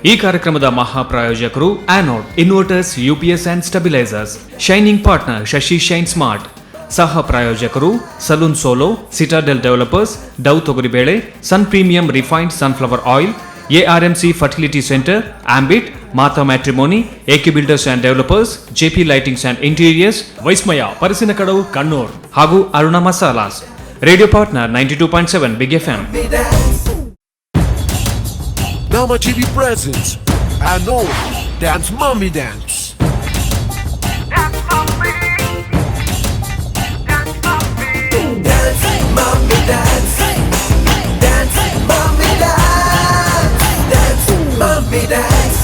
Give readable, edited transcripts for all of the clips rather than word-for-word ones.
ಈ ಕಾರ್ಯಕ್ರಮದ ಮಹಾಪ್ರಾಯೋಜಕರು anode inverters, UPS and stabilisers. Shining partner Shashi shine smart. ಸಹ ಪ್ರಾಯೋಜಕರು salon solo, citadel developers, Dove ತೊಗರಿಬೇಳೆ, sun premium refined sunflower oil, ARMC fertility centre, ಆಂಬಿಟ್, Mata matrimony, AK builders and developers, JP lightings and interiors, ವೈಸ್ಮಯ ಪರಿಸಿನಕಡವು ಕಣ್ಣೂರ್ ಹಾಗೂ Aruna masalas. Radio partner 92.7 big FM. Nama TV presents Anod Dance Mommy Dance. Dance mommy, dance mommy, dance mommy, dance, dance mommy, dance, dance mommy, dance.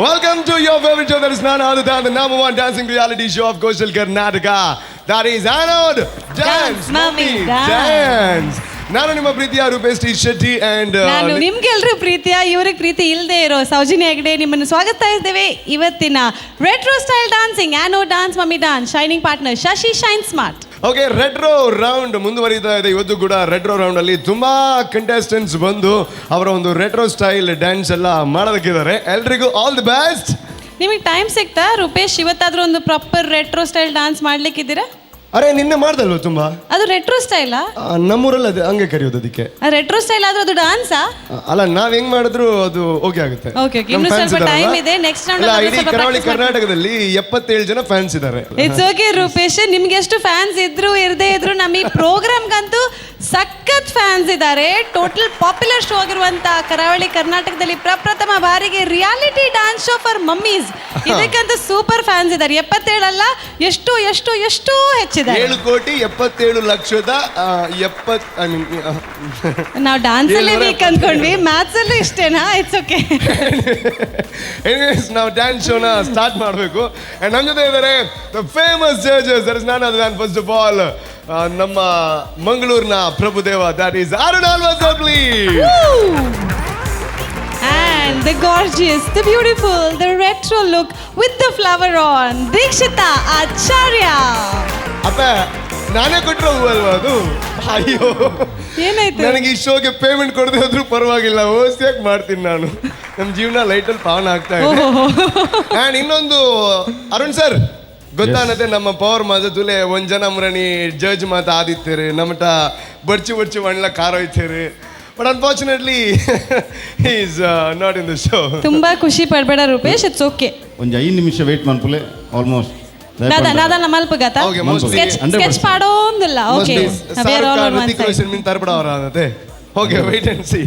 Welcome to your favorite show that is none other than the number one dancing reality show of Coastal Karnataka. That is Anod Dance Mommy Dance. ನಾನು ನಿಮ್ಮ ಪ್ರೀತಿಯ Rupesh T Shetty and ನಾನು ನಿಮ್ಗೆಲ್ರೂ ಪ್ರೀತಿಯ ಇವ್ರಿಗೆ ಪ್ರೀತಿ ಇಲ್ಲದೆ ಇರೋ ಸೌಜನ್ಯ ಹೆಗ್ಡೆ ನಿಮ್ಮನ್ನು ಸ್ವಾಗತ ಇದ್ದೇವೆ ಇವತ್ತಿನ retro style dancing anode dance mummy dance shining partner Shashi shine smart. Okay, retro round ಮುಂದುವರಿತಾ ಇದೆ. ಇವತ್ತು ಕೂಡ ರೆಟ್ರೋ ರೌಂಡ್ ಅಲ್ಲಿ ತುಂಬಾ ಕಂಟೆಸ್ಟೆಂಟ್ಸ್ ಬಂದು ಅವರ ಒಂದು ರೆಟ್ರೋ ಸ್ಟೈಲ್ ಡ್ಯಾನ್ಸ್ ಎಲ್ಲ ಮಾಡೋದಕ್ಕಿದ್ದಾರೆ. ಎಲ್ರಿಗೂ ಆಲ್ ದಿ ಬೆಸ್ಟ್. ನಿಮಗೆ ಟೈಮ್ ಸಿಗ್ತಾ ರೂಪೇಶ್ ಇವತ್ತಾದ್ರೂ ಒಂದು ಪ್ರಾಪರ್ ರೆಟ್ರೋ ಸ್ಟೈಲ್ ಡಾನ್ಸ್ ಮಾಡ್ಲಿಕ್ಕಿದ್ದೀರಾ? ಅರೆ ನಿನ್ನೆ ಮಾಡ್ದಲ್ವ ತುಂಬಾ? ಅದು ರೆಟ್ರೋ ಸ್ಟೈಲಾ? ನಮ್ಮೂರಲ್ಲಿ ಅದು ಹಂಗೆ ಕರೆಯೋದು ಅದಕ್ಕೆ. ರೆಟ್ರೋ ಸ್ಟೈಲ್ ಆದ್ರೂ ಅದು ಡಾನ್ಸಾ? ಅಲ್ಲ, ನಾವ್ ಹೆಂಗ್ ಮಾಡಿದ್ರು ಅದು ಓಕೆ ಆಗುತ್ತೆ. ಓಕೆ, ಇನ್ನು ಸ್ವಲ್ಪ ಟೈಮ್ ಇದೆ. ನೆಕ್ಸ್ಟ್ ರೌಂಡ್ ಇಡೀ ಕರಾವಳಿ ಕರ್ನಾಟಕದಲ್ಲಿ 77 ಜನ ಫ್ಯಾನ್ಸ್ ಇದ್ದಾರೆ. ಇಟ್ಸ್ ಓಕೆ ರೂಪೇಶ್, ನಿಮ್ಗೆ ಎಷ್ಟು ಫ್ಯಾನ್ಸ್ ಇದ್ರು ಇರದೇ ಇದ್ರು ನಮ್ಮ ಈ ಪ್ರೋಗ್ರಾಮ್ಗಂತೂ ಸಖತ್ ಫ್ಯಾನ್ಸ್ ಇದ್ದಾರೆ. ಟೋಟಲ್ ಪಾಪ್ಯುಲರ್ ಶೋ ಆಗಿರುವಂತ ಕರಾವಳಿ ಕರ್ನಾಟಕದಲ್ಲಿ ಪ್ರಪ್ರಥಮ ಬಾರಿಗೆ reality dance show for mummies. ಇದಕ್ಕಂತೂ ಸೂಪರ್ ಫ್ಯಾನ್ಸ್ ಇದ್ದಾರೆ. 77 ಅಲ್ಲ, ಎಷ್ಟು ಎಷ್ಟು ಎಷ್ಟು ಹೆಚ್ಚಿದ್ದಾರೆ. 7,77,70,000 ನಾವು ಡಾನ್ಸ್ ಅಲ್ಲೇ ವೀಕ್ ಅಂದ್ಕೊಂಡ್ವಿ, ಮ್ಯಾಥ್ಸ್ ಅಲ್ಲೂ ಇಷ್ಟೇನಾ? It's okay. ಎನಿವೇಸ್, ನಾವು ಡ್ಯಾನ್ಸ್ ಶೋನ ಸ್ಟಾರ್ಟ್ ಮಾಡಬೇಕು. ಅಂಡ್ ನಮ್ಮ ಜೊತೆ ಇದ್ದಾರೆ the famous judges. That is none other than first of all ನಮ್ಮ ಮಂಗಳೂರಿನ Prabhudeva, that is Arun Alvas please. And the gorgeous, the beautiful, the retro look with the flower on, Dikshita Acharya. ಅಪ್ಪ, ನಾನೇ ಕೊಟ್ಟರೆ ಹೂವಲ್ವಾ ಅದು? ಅಯ್ಯೋ, ಏನಾಯ್ತು? ನನಗೆ ಈ ಶೋಗೆ ಪೇಮೆಂಟ್ ಕೊಡದೆ ಹೋದ್ರೂ ಪರವಾಗಿಲ್ಲ, ಓಸಿಯಾಗಿ ಮಾಡ್ತೀನಿ ನಾನು. ನಮ್ಮ ಜೀವನ ಲೈಟಲ್ಲಿ ಪಾವನ ಆಗ್ತಾ ಇದೆ. ಆ್ಯಂಡ್ ಇನ್ನೊಂದು ಅರುಣ್ ಸರ್ ಗೊತ್ತಾನತ್ತೆ, ನಮ್ಮ ಪವರ್ ಮಾತ ತುಲೆ ಒಂದ್ ಜನ ಮುರಣಿ ಜಡ್ಜ್ ಮಾತ ಆದಿತ್ತೇರಿ ನಮ್ಮಟ ಬಡ್ಚಿ ಬಡ್ಚಿ ಮಣ್ಣ ಕಾರೋಯ್ತೇರಿ. But unfortunately he is not in the show. ತುಂಬಾ ಖುಷಿ ಪಡಬೇಡ ರೂಪೇಶ್, ಇಟ್ಸ್ ಓಕೆ. ಒಂದು 5 ನಿಮಿಷ ವೇಟ್ ಮಾಡ್ಪುಲೆ ಆಲ್ಮೋಸ್ಟ್ ನಾದಲ್ಲ ಮಲ್ಪಗತ ಸ್ಕೆಚ್ ಪಾಡೋಂದಿಲ್ಲ. ಓಕೆ, ಋತಿಕ್ ರೋಷನ್ ಮಿನ್ ತರ್ಪಡ ಅವರ ಅನ್ನತ್ತೆ. Okay, wait and see.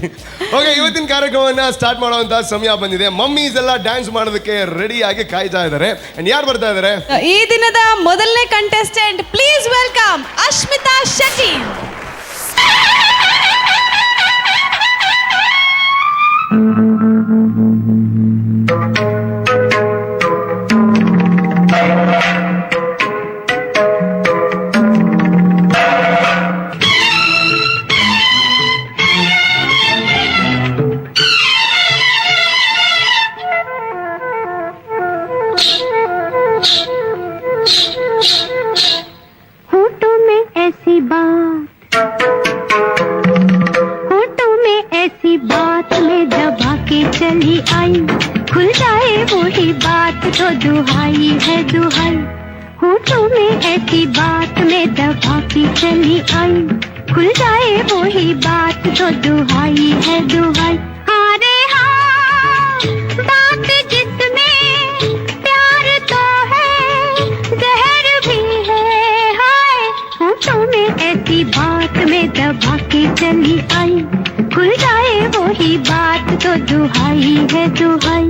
Okay, ಇವತ್ತಿನ ಕಾರ್ಯಕ್ರಮವನ್ನ ಸ್ಟಾರ್ಟ್ ಮಾಡುವಂತ ಸಮಯ ಬಂದಿದೆ. ಮಮ್ಮೀಸ್ ಎಲ್ಲ ಡ್ಯಾನ್ಸ್ ಮಾಡೋದಕ್ಕೆ ರೆಡಿ ಆಗಿ ಕಾಯ್ತಾ ಇದ್ದಾರೆ. ಅಂಡ್ ಯಾರು ಬರ್ತಾ ಇದ್ದಾರೆ? ಈ ದಿನದ ಮೊದಲನೇ contestant, please welcome Ashmita Shetty. चली आई खुल जाए वही बात तो दुहाई है दुहाई. होठों में ऐसी बात में दबा के चली आई खुल जाए वही बात तो दुहाई है दुहाई. अरे हाँ, बात जिसमें प्यार तो है जहर भी है. हाय, होठों में ऐसी बात में दबा के चली आई खुल जाए वही बात तो दुहाई है दुहाई.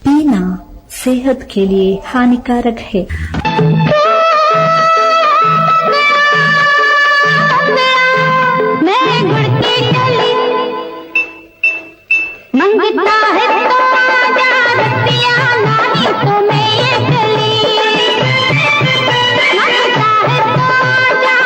पीना सेहत के लिए हानिकारक है. मंगता है तो आजा रतिया नहीं तो मैं ये चली. मंगता है तो आजा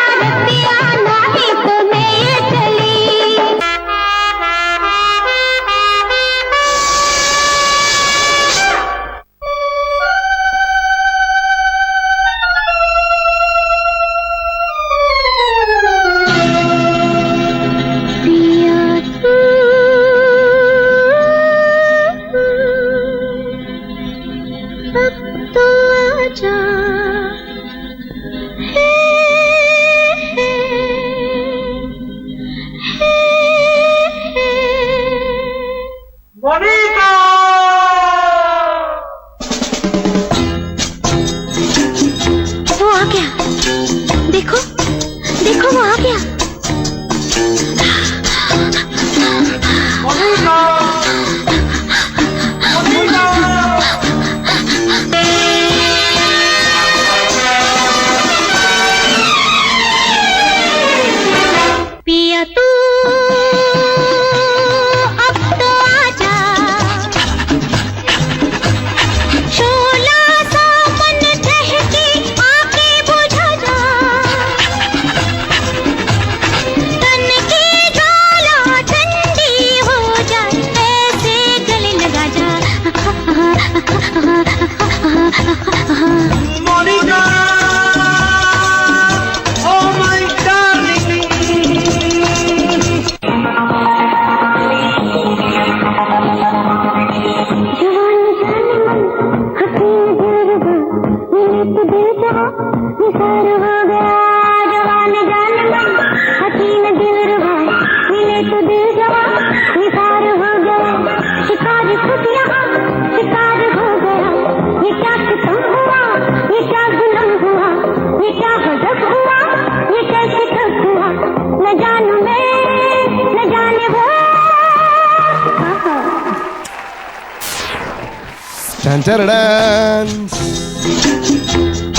ಚಂಚರ ಡ್ಯಾನ್ಸ್.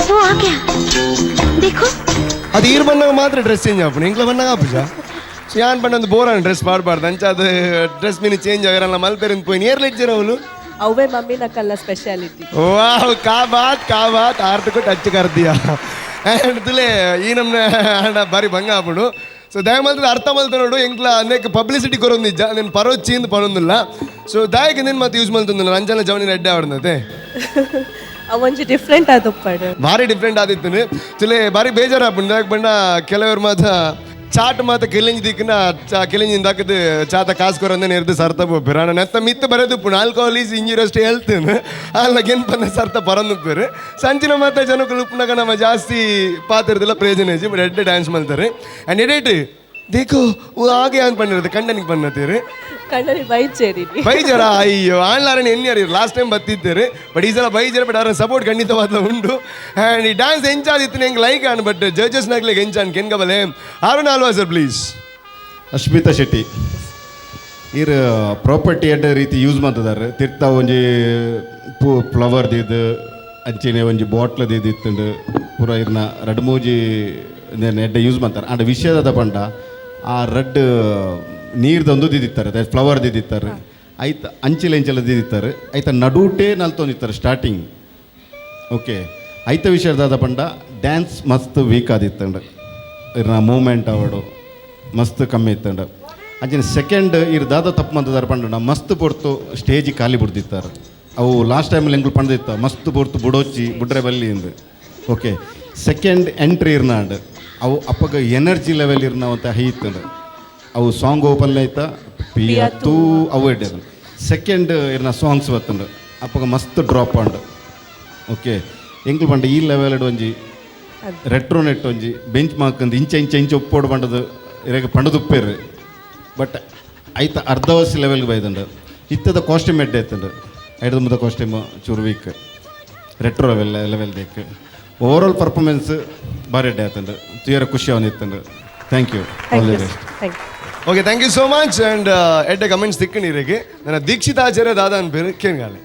वो आ गया देखो ಅದು ಈರ್ ಬಂದಾಗ ಮಾತ್ರ ಡ್ರೆಸ್ ಚೇಂಜ್ ಆಪಣ ಇಂಕ್ಲ ಬಂದಾಗ ಆಪುಜ ಯಾನ್ ಬಂದ ಒಂದು ಬೋರಾನ ಡ್ರೆಸ್ ಪಾಡ್ಬಾರ್ದು ಅಂಚ ಅದು ಡ್ರೆಸ್ ಮೀನು ಚೇಂಜ್ ಆಗಿರಲ್ಲ ಮಲ್ಪೇರಿಂದ ಪೋಯಿ ಏರ್ಲ ಇಜ್ಜಿರ ಅವಳು ಅವೇ ಮಮ್ಮಿ ನಕ್ಕಲ್ಲ ಸ್ಪೆಷಾಲಿಟಿ. ವಾವ್ ಕಾ ಬಾತ್ ಆರ್ಟ್ ಕೊಟ್ಟು ಹಚ್ಚಿ ಕರ್ದಿಯಾ ಆ್ಯಂಡ್ ತುಲೆ ಈ ನಮ್ನೆ ಆಂಡ ಬಾರಿ ಭಂಗ ಆಪುಡು. ಸೊ ದಯಮಾತ್ರ ಅರ್ಥ ಮಲ್ತ ನೋಡು ಎಂಕ್ಲ ಅನೇಕ ಪಬ್ಲಿಸಿಟಿ ಕೊರೊಂದು ನಿಜ నేను ಪರೋಚಿಂದ ಪರೊಂದಿಲ್ಲ. ಸೊ ದಾಯಕ నేను ಮತ್ತೆ ಯೂಸ್ ಮಲ್ತಂದಿಲ್ಲ ಅಂಜನ ಜವನಿ ಎಡ್ಡೆ ಆಡ್ನತೆ ಅವೊಂಜಿ ಡಿಫ್ರೆಂಟ್ ಆದಪ್ಪಾಡು ಭಾರಿ ಡಿಫ್ರೆಂಟ್ ಆದಿತ್ತು ತುಲೆ ಭಾರಿ ಬೇಜಾರಾಪುಂಡು ಯಾಕೆ ಬಂಡ ಕೆಲವರು ಮಾತ ಚಾಟ್ ಮಾತ ಕೆಲೆಂಜಿ ದಿಕ್ಕನ ಕೆಲೆಂಜಿಂದ ಹಾಕದು ಚಾತ ಕಾಸು ಕೊರಂದೇನೆ ಇರ್ದು ಸರ್ತ ಪೋಪಿರ ನೆತ್ತ ಮಿತ್ತು ಬರೋದು ಪುಣ alcohol is injurious to health ಅಲ್ಲ ಗೆನ್ಪನ್ನ ಸರ್ತ ಪರಂದುಪ್ಪೇರು ಸಂಚಿನ ಮಾತ ಜನಕ್ಕೂ ಉಪ್ಪುನಾಗ ನಮ್ಮ ಜಾಸ್ತಿ ಪಾತಿರದಿಲ್ಲ ಪ್ರಯೋಜನ ಬಟ್ ಎಡ್ಡೆ ಡ್ಯಾನ್ಸ್ ಮಾಡ್ತಾರೆ ಆ್ಯಂಡ್ ಎಡೇಟ್ ದೇಖೋ ಹಾಗೆ ಅಂತ ಪಂಡಿರೋದು ಕಂಡನಿಗೆ ಪನ್ನತ್ತೀರಿ ಕಣ್ಣಲ್ಲಿ ಬೈಚೇರಿ ಬೈಜರ ಅಯ್ಯೋ ಆನ್ಲಾರಣ ಎನ್ನಿಯಾರಿ ಲಾಸ್ಟ್ ಟೈಮ್ ಬತ್ತಿದ್ದೇವೆ ಬಟ್ ಈ ಸಲ ಬೈಜರ ಬಟ್ ಅವ್ರ ಸಪೋರ್ಟ್ ಖಂಡಿತವಾದ ಉಂಟು ಆ್ಯಂಡ್ ಈ ಡ್ಯಾನ್ಸ್ ಎಂಚಾದಿತ್ತು ನಂಗೆ ಲೈಕ್ ಆನ್ ಬಟ್ ಜಡ್ಜಸ್ ನಾಗ್ಲಿಗೆ ಎಂಚಾನ್ ಕೆನ್ಗಬಲೆ ಅರುಣ್ ಆಲ್ವಾ ಸರ್ ಪ್ಲೀಸ್. ಅಶ್ಮಿತಾ ಶೆಟ್ಟಿ ಇರ್ ಪ್ರಾಪರ್ಟಿ ಎಡ್ಡ ರೀತಿ ಯೂಸ್ ಮಾಡ್ತಿದ್ದಾರೆ ತಿರ್ತಾ ಒಂಜಿ ಫ್ಲವರ್ದಿದ್ದು ಅಂಚೆನೆ ಒಂಜಿ ಬಾಟ್ಲದಿದ್ದು ಇತ್ತಂಡು ಪೂರ ಇರ್ನ ರಡ್ ಮೂಜಿ ಎಡ್ಡ ಯೂಸ್ ಮಾಡ್ತಾರೆ ಅಂಡ್ ವಿಷಯದ ಪಂಡ ಆ ರೆಡ್ ನೀರ್ದೊಂದು ದಿದಿತ್ತಾರೆ ಫ್ಲವರ್ ದಿದಿತ್ತಾರೆ ಆಯ್ತು ಅಂಚೆಲೆ ಎಂಚೆಲ್ಲ ದಿದಿತ್ತಾರೆ ಆಯ್ತಾ ನಡುಟೇ ನಲ್ತೊಂದಿತ್ತಾರೆ ಸ್ಟಾರ್ಟಿಂಗ್ ಓಕೆ ಐತ ವಿಷಯದಾದ ಪಂಡ ಡ್ಯಾನ್ಸ್ ಮಸ್ತ್ ವೀಕ್ ಆದಿತ್ತಂಡು ಇರ್ನ ಮೂಮೆಂಟ್ ಅವಡು ಮಸ್ತ್ ಕಮ್ಮಿ ಇತ್ತಂಡು ಅಂಚಿನ ಸೆಕೆಂಡ್ ಇರ್ದಾದ ತಪ್ಪು ಮಂತದಾರ ಪಂಡ ಮಸ್ತ್ ಪೊರ್ತು ಸ್ಟೇಜಿಗೆ ಖಾಲಿ ಬಿಡ್ದಿತ್ತಾರೆ ಅವು ಲಾಸ್ಟ್ ಟೈಮಲ್ಲಿ ಎಂಗ್ಳು ಪಂಡಿತ್ತ ಮಸ್ತ್ ಪೊರ್ತು ಬುಡೋಚಿ ಬುಡ್ರೆ ಬಲ್ಲಿ ಇಂದು ಓಕೆ ಸೆಕೆಂಡ್ ಎಂಟ್ರಿ ಇರ್ನಾಂಡು ಅವು ಅಪ್ಪಗ ಎನರ್ಜಿ ಲೆವೆಲ್ ಇರ್ನಾವಂತ ಹೈ ಇತ್ತಂಡು ಅವು ಸಾಂಗ್ ಓಪನ್ ಆಯ್ತಾ ಪಿಯತ್ತು ಅವು ಇಡ್ಡದು ಸೆಕೆಂಡ್ ಇರ್ನ ಸಾಂಗ್ಸ್ ಬತ್ತಂಡು ಅಪ್ಪಗ ಮಸ್ತ್ ಡ್ರಾಪ್ ಆಂಡು ಓಕೆ ಎಂಗ್ಳು ಪಂಡ ಈ ಲೆವೆಲ್ ಒಂಜಿ ರೆಟ್ರೋ ನೆಟ್ ಒಂಜಿ ಬೆಂಚ್ ಮಾರ್ಕಂದು ಇಂಚ ಒಪ್ಪೋಡು ಪಂಡದು ಇರಾಗ ಪಂಡದು ಉಪ್ಪೇರು ಬಟ್ ಆಯ್ತ ಅರ್ಧ ವರ್ಷ ಲೆವೆಲ್ಗೆ ಬೈದಂಡು ಇತ್ತದ ಕಾಸ್ಟ್ಯೂಮ್ ಎಡ್ಡೆ ಎತ್ತಂಡು ಐದು ಮುದ ಕಾಸ್ಟ್ಯೂಮ್ ಚೂರು ವೀಕ್ ರೆಟ್ರೋ ಲೆವೆಲ್ ಬೇಕು ಓವರಾಲ್ ಪರ್ಫಾರ್ಮೆನ್ಸ್ ಭಾರಿ ಎಡ್ಡೆ ಆಯ್ತಂಡು ತೀರ ಖುಷಿ ಅವನಿತ್ತಂಡು thank you all the best. Thank you. Okay thank you so much and ಎಡ್ಡೆ ಕಮೆಂಟ್ಸ್ ತಿಕ್ಕಣಿರಿಗೆ ನನ್ನ ದೀಕ್ಷಿತ್ ಆಚಾರ್ಯ ದಾದ ಅನ್ಪೇರು ಕೇಂಗಾಲೆ.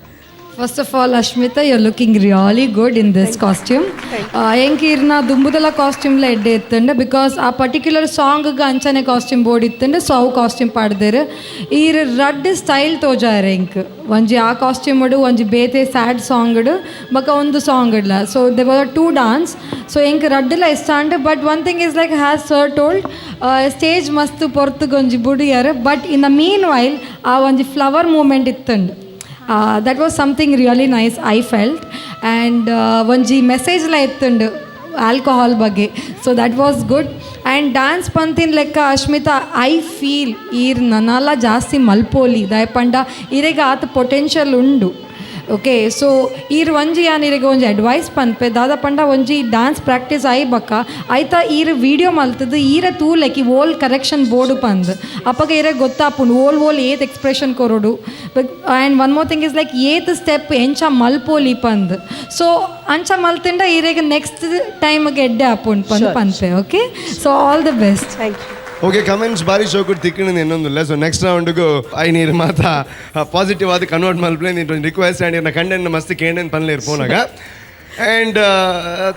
First of all, Ashmita, you're looking really good in this costume. Enkirna dumbudala costume la edde ittende because a particular song ga anchane costume board ittende so avu costume padidere. Ir red style tojare enk. Onji a costume odu onji bete sad song odu baka ondu song idla. So there were two dance. So enk red la istande but one thing is like has sir told stage mastu portu gonji budiyare but in the meanwhile a onji flower movement ittende. That was something really nice I felt and ಒಂಜಿ message ಲ ಎತ್ತುಂಡು alcohol ಬಗ್ಗೆ so that was good and dance ಪಂತಿನ ಲೆಕ್ಕ Ashmita I feel ಈರ್ ನನ್ನಲ್ಲ ಜಾಸ್ತಿ ಮಲ್ಪೋಲಿ ದಯಪಂಡ ಇರೆಗ ಆತ potential ಉಂಡು ಓಕೆ ಸೊ ಈರ್ ಒಂಜಿ ಯಾನಿರಿಗೆ ಒಂಜಿ ಅಡ್ವೈಸ್ ಪನ್ಪೆ ದಾದ ಪಂಡ ಒಂಜಿ ಡ್ಯಾನ್ಸ್ ಪ್ರಾಕ್ಟೀಸ್ ಆಯ್ಬಕ್ಕ ಆಯ್ತಾ ಈರ್ ವಿಡಿಯೋ ಮಲ್ತದ್ದು ಈರ ತೂಲೆಕಿ ಓಲ್ ಕರೆಕ್ಷನ್ ಬೋರ್ಡು ಪಂದ್ ಅಪ್ಪಗ ಇರ ಗೊತ್ತಾಪುಂಡು ಓಲ್ ಏತ್ ಎಕ್ಸ್ಪ್ರೆಷನ್ ಕೊರೋಡು and one more thing is like ಏತ್ ಸ್ಟೆಪ್ ಎಂಚ ಮಲ್ಪೋಲಿ ಪಂದ್ ಸೊ ಅಂಚ ಮಲ್ತಿಂಡ ಈರೆಗೆ ನೆಕ್ಸ್ಟ್ ಟೈಮ್ಗೆ ಎಡ್ಡೆ ಆಪುಂಡು ಪಂದ್ ಪನ್ಪೆ okay so all the best. Thank you. Okay comments ಭಾರಿ ಶೋಕುಡು ತಿಕ್ಕಣಿಂದ ಇನ್ನೊಂದಿಲ್ಲ ಸೊ ನೆಕ್ಸ್ಟ್ ರೌಂಡ್ಗೂ ಐ ನೀರು ಮಾತ ಪಾಸಿಟಿವ್ ಆದ ಕನ್ವರ್ಟ್ ಮಲ್ಪ್ಲೆ ನೀನು ರಿಕ್ವೆಸ್ಟ್ ಆ್ಯಂಡ್ ಇರ್ನ ಕಂಡೆಂಟ್ ಮಸ್ತ್ ಕೇಂಡೇನು ಪನ್ಲೇರು ಫೋನಾಗ and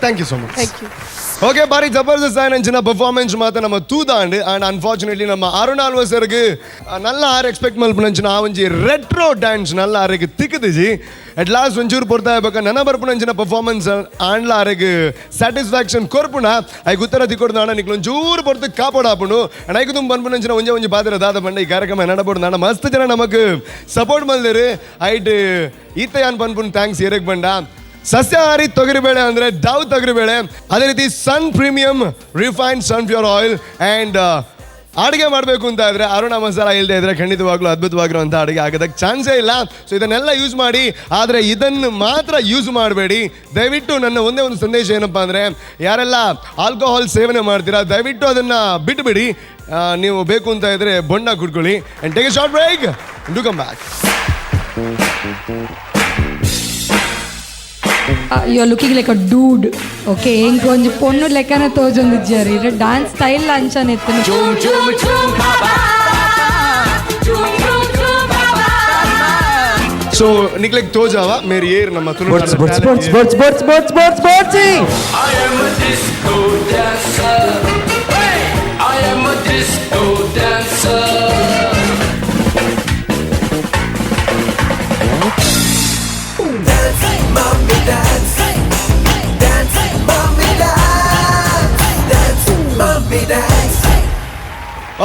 thank you so much. Thank you. Okay ಬಾರಿ ಜಬರ್ದಸ್ತ್ ಆಯ್ನಂಚಿನ ಪರ್ಫಾರ್ಮೆನ್ಸ್ ಮಾತ ನಮ್ಮ ತೂದಾಂಡ್ ಆ್ಯಂಡ್ ಅನ್ಫಾರ್ಚುನೇಟ್ಲಿ ನಮ್ಮ ಅರುಣ್ ಆಲ್ವಾ ಸರ್ಗೆ ನಲ್ಲ ಆರು ಎಕ್ಸ್ಪೆಕ್ಟ್ ಮಲ್ಪನಂಚಿನ ಆ ಒಂಜಿ retro dance Nalla ಆರೆಗೆ ತಿಕ್ಕದಿಜಿ at last ಒಂಚೂರು ಪೊರ್ತಾ ಇರ್ಬೇಕು ನನ್ನ ಬರ್ಪುನಂಚಿನ ಪರ್ಫಾರ್ಮೆನ್ಸ್ ಆಂಡ್ಲ ಆರೆಗೆ ಸ್ಯಾಟಿಸ್ಫ್ಯಾಕ್ಷನ್ ಕೊರ್ಪುಣ ಐ ಉತ್ತರ ತಿಕ್ಕೊಡ್ದು ಅಣ್ಣ ನಿಕ್ಲು ಒಂಚೂರು ಪೊರ್ತು ಕಾಪಾಡಾಪುಣು ಅಂಡ್ ಐಕು ತುಂಬ ಬಂದ್ಪುನಂಚಿನ ಒಂಜಿ ಬಾದಿರ ದಾದ ಬಂಡ ಈ ಕಾರ್ಯಕ್ರಮ ನಡಬೋದು ನಾನು ಮಸ್ತ್ ಜನ ನಮಗೆ ಸಪೋರ್ಟ್ ಮಲ್ದಿರಿ ಐಟ್ ಈತ ಯಾನ್ ಬಂದ್ಪುಣ್ ಥ್ಯಾಂಕ್ಸ್ ಏರಕ್ಕೆ ಬಂಡ. ಸಸ್ಯಾಹಾರಿ ತೊಗರಿಬೇಳೆ ಅಂದರೆ ಡವ್ ತೊಗರಿಬೇಳೆ, ಅದೇ ರೀತಿ sun premium refined sunflower oil and ಅಡುಗೆ ಮಾಡಬೇಕು ಅಂತ ಇದ್ರೆ ಅರುಣ ಮಸಾಲ ಇಲ್ಲದೆ ಇದ್ರೆ ಖಂಡಿತವಾಗ್ಲೂ ಅದ್ಭುತವಾಗಿರುವಂಥ ಅಡುಗೆ ಆಗೋದಕ್ಕೆ ಚಾನ್ಸೇ ಇಲ್ಲ. ಸೊ ಇದನ್ನೆಲ್ಲ ಯೂಸ್ ಮಾಡಿ, ಆದರೆ ಇದನ್ನು ಮಾತ್ರ ಯೂಸ್ ಮಾಡಬೇಡಿ ದಯವಿಟ್ಟು. ನನ್ನ ಒಂದೇ ಒಂದು ಸಂದೇಶ ಏನಪ್ಪ ಅಂದರೆ, ಯಾರೆಲ್ಲ ಆಲ್ಕೋಹಾಲ್ ಸೇವನೆ ಮಾಡ್ತೀರಾ ದಯವಿಟ್ಟು ಅದನ್ನು ಬಿಟ್ಟುಬಿಡಿ. ನೀವು ಬೇಕು ಅಂತ ಇದ್ರೆ ಬೊಂಡ ಕುಡ್ಕೊಳ್ಳಿ and take a short break, do come back. You are looking like a dude okay ಇಂಕೊಂಜಿ ಪೊಣ್ಣು ಲೆಕ್ಕನ ತೋಜೊಂದಿಜ್ಜಾರಿ ಇರ ಡ್ಯಾನ್ಸ್ ಸ್ಟೈಲ್ ಅಂಚನೆ ಎತ್ತನು ಸೊ ನಿಕ್ಲೆಗ್ ತೋಜಾವ ಮೇರಿ ಏರ್ ನಮ್ಮ Tulu I am a disco dancer. Hey, I am a disco dancer. Dance, mommy, dance. Dance, mommy, dance. Dance, mommy, dance.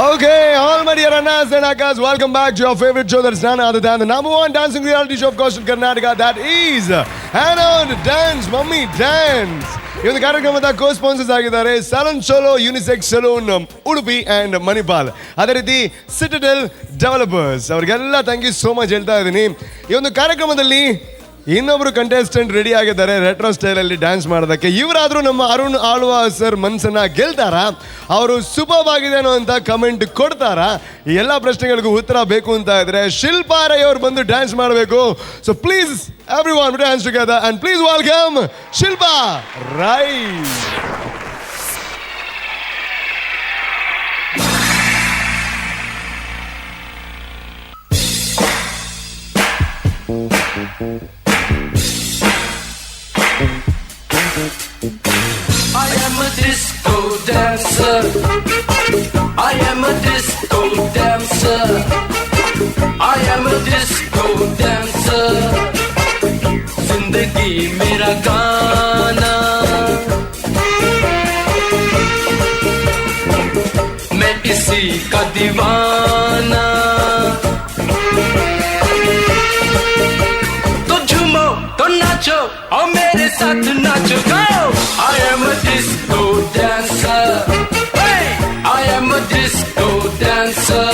Okay, all my dear Annas and Akas, welcome back to your favorite show that's none other than the number one dancing reality show of course in Karnataka, that is Anand Dance Mummy Dance. ಈ ಒಂದು ಕಾರ್ಯಕ್ರಮದ ಕೋ sponsors ಆಗಿದ್ದಾರೆ salon solo unisex salon Udupi and Manipal, ಅದೇ ರೀತಿ ಸಿಟಡೆಲ್ developers. ಅವ್ರಿಗೆಲ್ಲ thank you so much ಹೇಳ್ತಾ ಇದ್ದೀನಿ. ಈ ಒಂದು ಕಾರ್ಯಕ್ರಮದಲ್ಲಿ ಇನ್ನೊಬ್ರು ಕಂಟೆಸ್ಟೆಂಟ್ ರೆಡಿ ಆಗಿದ್ದಾರೆ ರೆಟ್ರೋ ಸ್ಟೈಲಲ್ಲಿ ಡ್ಯಾನ್ಸ್ ಮಾಡೋದಕ್ಕೆ. ಇವರಾದರೂ ನಮ್ಮ ಅರುಣ್ ಆಳ್ವ ಸರ್ ಮನಸ್ಸನ್ನ ಗೆಲ್ತಾರ, ಅವರು ಸೂಪರ್ ಆಗಿದೇನೋ ಅಂತ ಕಮೆಂಟ್ ಕೊಡ್ತಾರ. ಈ ಎಲ್ಲ ಪ್ರಶ್ನೆಗಳಿಗೂ ಉತ್ತರ ಬೇಕು ಅಂತ ಇದ್ರೆ ಶಿಲ್ಪಾ ರೈ ಅವ್ರು ಬಂದು ಡ್ಯಾನ್ಸ್ ಮಾಡಬೇಕು. So please everyone dance together and please welcome Shilpa Rai. I am a disco dancer. I am a disco dancer. I am a disco dancer. जिंदगी मेरा गाना, मैं इसी का दीवाना. तो झूमो तो नाचो और मेरे साथ नाचो. Go! I am a disco dancer. Hey! I am a disco dancer.